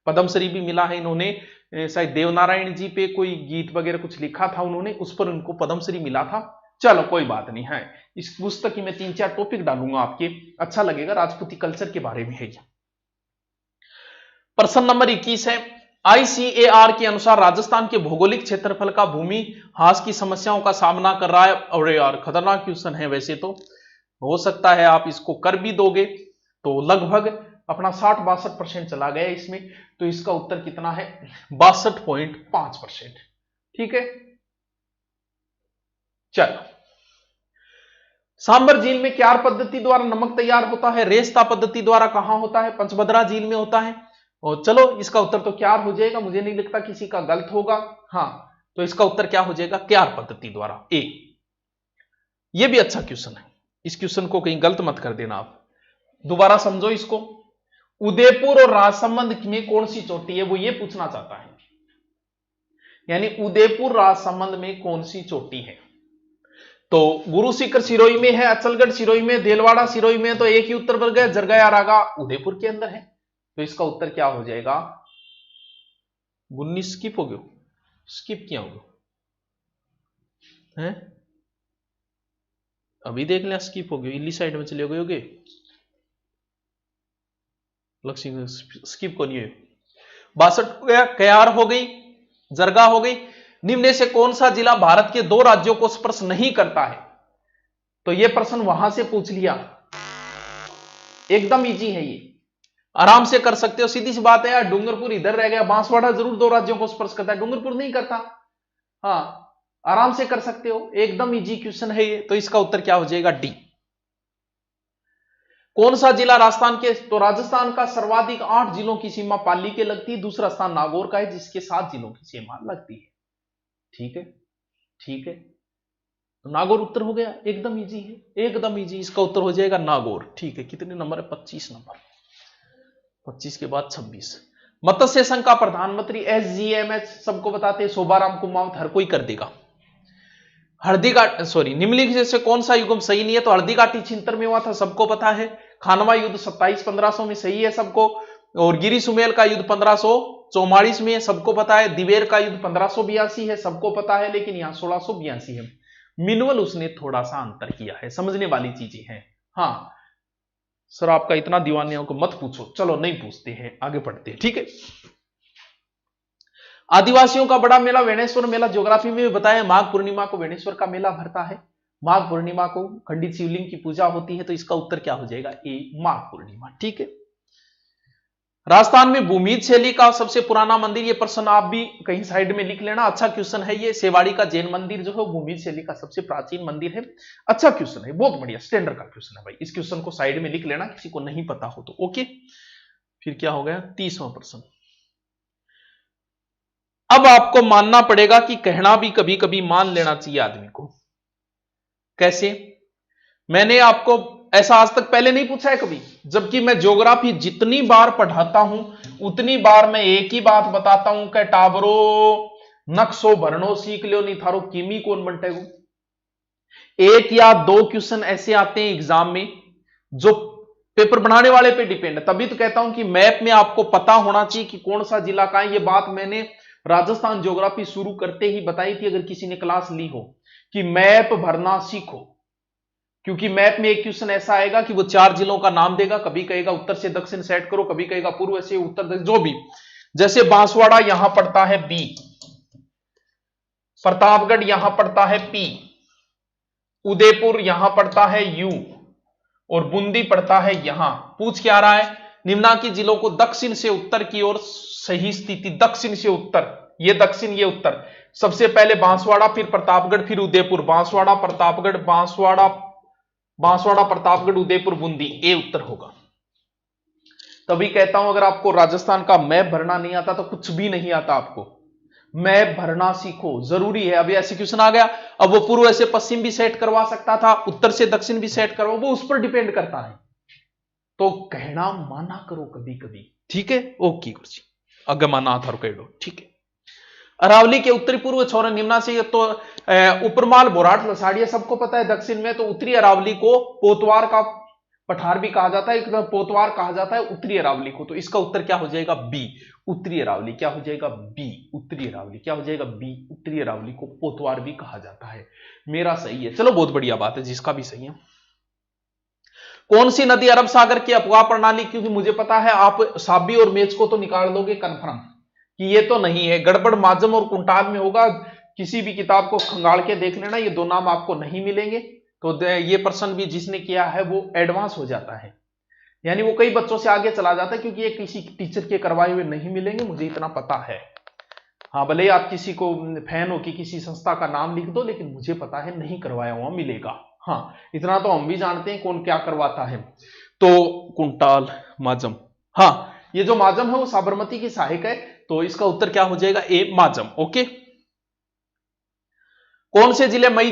पद्मश्री भी मिला है इन्होंने, शायद देवनारायण जी पे कोई गीत वगैरह कुछ लिखा था उन्होंने, उस पर उनको पद्मश्री मिला था। चलो कोई बात नहीं है। इस पुस्तक की मैं 3-4 टॉपिक डालूंगा आपके, अच्छा लगेगा, राजपूती कल्चर के बारे में है। प्रश्न नंबर 21 है, आईसीएआर के अनुसार राजस्थान के भौगोलिक क्षेत्रफल का भूमि ह्रास की समस्याओं का सामना कर रहा है। और यार खतरनाक क्वेश्चन है वैसे तो, हो सकता है आप इसको कर भी दोगे। तो लगभग अपना 60-62% चला गया इसमें। तो इसका उत्तर कितना है? 62.5%। ठीक है, चलो। सांबर झील में क्यार पद्धति द्वारा नमक तैयार होता है, रेस्ता पद्धति द्वारा कहां होता है? पंचभद्रा झील में होता है। और चलो इसका उत्तर तो क्यार हो जाएगा, मुझे नहीं लगता किसी का गलत होगा। हाँ, तो इसका उत्तर क्या हो जाएगा? क्यार पद्धति द्वारा, ए। ये भी अच्छा क्वेश्चन है, इस क्वेश्चन को कहीं गलत मत कर देना आप, दोबारा समझो इसको। उदयपुर और राजसमंद में कौन सी चोटी है, वो ये पूछना चाहता है। यानी उदयपुर राजसमंद में कौन सी चोटी है? तो गुरु शिखर सिरोही में है, अचलगढ़ सिरोही में, देलवाड़ा सिरोही में। तो एक ही उत्तर बन गया, जरगा रागा उदयपुर के अंदर है। तो इसका उत्तर क्या हो जाएगा? 19 स्किप हो गया, स्किप किया होगा है, अभी देख लिया, स्किप हो गया, इली साइड में चले गए होगे, लक्ष्मी स्किप को नहीं है। 62 कयार हो गई, जरगा हो गई। निम्न में से कौन सा जिला भारत के 2 राज्यों को स्पर्श नहीं करता है? तो यह प्रश्न वहां से पूछ लिया, एकदम इजी है ये, आराम से कर सकते हो, सीधी सी बात है यार। डूंगरपुर इधर रह गया, बांसवाड़ा जरूर 2 राज्यों को स्पर्श करता है, डूंगरपुर नहीं करता। हाँ, आराम से कर सकते हो, एकदम इजी क्वेश्चन है ये। तो इसका उत्तर क्या हो जाएगा? डी। कौन सा जिला राजस्थान के, तो राजस्थान का सर्वाधिक 8 जिलों की सीमा पाली के लगती है, दूसरा स्थान नागौर का है जिसके 7 जिलों की सीमा लगती है। ठीक है, ठीक है, तो नागौर उत्तर हो गया, एकदम इजी है, एकदम इजी, इसका उत्तर हो जाएगा नागौर। ठीक है, कितने नंबर है, 25 नंबर, 25 के बाद 26। मत्स्य संघ का प्रधानमंत्री SGMH सबको बताते हैं, शोभाराम कुमावत, हर कोई कर देगा। हल्दी घाटी, सॉरी, निम्नलिखित से कौन सा युग्म सही नहीं है, तो हल्दी घाटी छिंतर में हुआ था, सबको पता है। खानवा युद्ध 27-1500 में सही है सबको, और गिरी सुमेल का युद्ध 1544 में है, सबको पता है। दिवेर का युद्ध 1582 है, सबको पता है, लेकिन यहां 1682 है। मिनवल उसने थोड़ा सा अंतर किया है, समझने वाली चीजें हैं। हाँ सर, आपका इतना दीवानियों को मत पूछो, चलो नहीं पूछते हैं, आगे पढ़ते हैं। ठीक है, आदिवासियों का बड़ा मेला वेणेश्वर मेला, ज्योग्राफी में भी बताया, माघ पूर्णिमा को वेणेश्वर का मेला भरता है। माघ पूर्णिमा को खंडित शिवलिंग की पूजा होती है, तो इसका उत्तर क्या हो जाएगा, ए, माघ पूर्णिमा। ठीक है, राजस्थान में भूमिज शैली का सबसे पुराना मंदिर, ये प्रश्न आप भी कहीं साइड में लिख लेना, अच्छा क्वेश्चन है ये। सेवाड़ी का जैन मंदिर जो है भूमिज शैली का सबसे प्राचीन मंदिर है। अच्छा क्वेश्चन है, बहुत बढ़िया, स्टैंडर्ड का क्वेश्चन है भाई, इस क्वेश्चन को साइड में लिख लेना, किसी को नहीं पता हो तो। ओके, फिर क्या हो गया, 30वां प्रश्न। अब आपको मानना पड़ेगा कि कहना भी कभी कभी मान लेना चाहिए आदमी को। कैसे, मैंने आपको ऐसा आज तक पहले नहीं पूछा है कभी, जबकि मैं ज्योग्राफी जितनी बार पढ़ाता हूं उतनी बार मैं एक ही बात बताता हूं कि टाबरो नक्शो भरनो सीख लियो, नहीं थारो किमी कौन बंटेगो। एक या दो क्वेश्चन ऐसे आते हैं एग्जाम में जो पेपर बनाने वाले पे डिपेंड है, तभी तो कहता हूं कि मैप में आपको पता होना चाहिए कि कौन सा जिला कहां है। ये बात मैंने राजस्थान ज्योग्राफी शुरू करते ही बताई थी, अगर किसी ने क्लास ली हो, कि मैप भरना सीखो, क्योंकि मैप में एक क्वेश्चन ऐसा आएगा कि वो 4 जिलों का नाम देगा, कभी कहेगा उत्तर से दक्षिण सेट करो, कभी कहेगा पूर्व से उत्तर, जो भी। जैसे बांसवाड़ा यहां पड़ता है बी, प्रतापगढ़ यहां पड़ता है पी, उदयपुर यहां पड़ता है यू, और बूंदी पड़ता है यहां। पूछ क्या रहा है, निम्नांकित जिलों को दक्षिण से उत्तर की ओर सही स्थिति, दक्षिण से उत्तर, ये दक्षिण ये उत्तर, सबसे पहले बांसवाड़ा, फिर प्रतापगढ़, फिर उदयपुर, बांसवाड़ा प्रतापगढ़, बांसवाड़ा प्रतापगढ़ उदयपुर बूंदी, ए उत्तर होगा। तभी कहता हूं अगर आपको राजस्थान का मैप भरना नहीं आता तो कुछ भी नहीं आता आपको, मैप भरना सीखो, जरूरी है। अभी ऐसे क्वेश्चन आ गया, अब वो पूर्व से पश्चिम भी सेट करवा सकता था, उत्तर से दक्षिण भी सेट करवा, वो उस पर डिपेंड करता है। तो कहना माना करो कभी कभी, ठीक है। ओके गुरुजी, अगर माना था कह, ठीक है। अरावली के उत्तरी पूर्व छोर निम्ना से तो उपरमाल बोराट लसाड़िया सबको पता है, दक्षिण में तो उत्तरी अरावली को पोतवार का पठार भी कहा जाता है, एक पोतवार कहा जाता है उत्तरी अरावली को, तो इसका उत्तर क्या हो जाएगा, बी उत्तरी अरावली। क्या हो जाएगा, बी उत्तरी अरावली। क्या हो जाएगा, बी उत्तरी अरावली को पोतवार भी कहा जाता है। मेरा सही है, चलो बहुत बढ़िया बात है, जिसका भी सही है। कौन सी नदी अरब सागर की अफवाह प्रणाली, क्योंकि मुझे पता है आप साबी और मेच को तो निकाल दोगे कंफर्म कि ये तो नहीं है, गड़बड़ माजम और कुंटाल में होगा। किसी भी किताब को खंगाल के देख लेना, ये दो नाम आपको नहीं मिलेंगे। तो ये प्रश्न भी जिसने किया है वो एडवांस हो जाता है, यानी वो कई बच्चों से आगे चला जाता है, क्योंकि ये किसी टीचर के करवाए हुए नहीं मिलेंगे, मुझे इतना पता है। हाँ, भले ही आप किसी को फैन हो कि किसी संस्था का नाम लिख दो, लेकिन मुझे पता है नहीं करवाया हुआ मिलेगा। हाँ, इतना तो हम भी जानते हैं कौन क्या करवाता है। तो कुंटाल माजम, हाँ, ये जो माजम है वो साबरमती की सहायक है, तो इसका उत्तर क्या हो जाएगा, ए माजम। ओके, कौन से जिले मई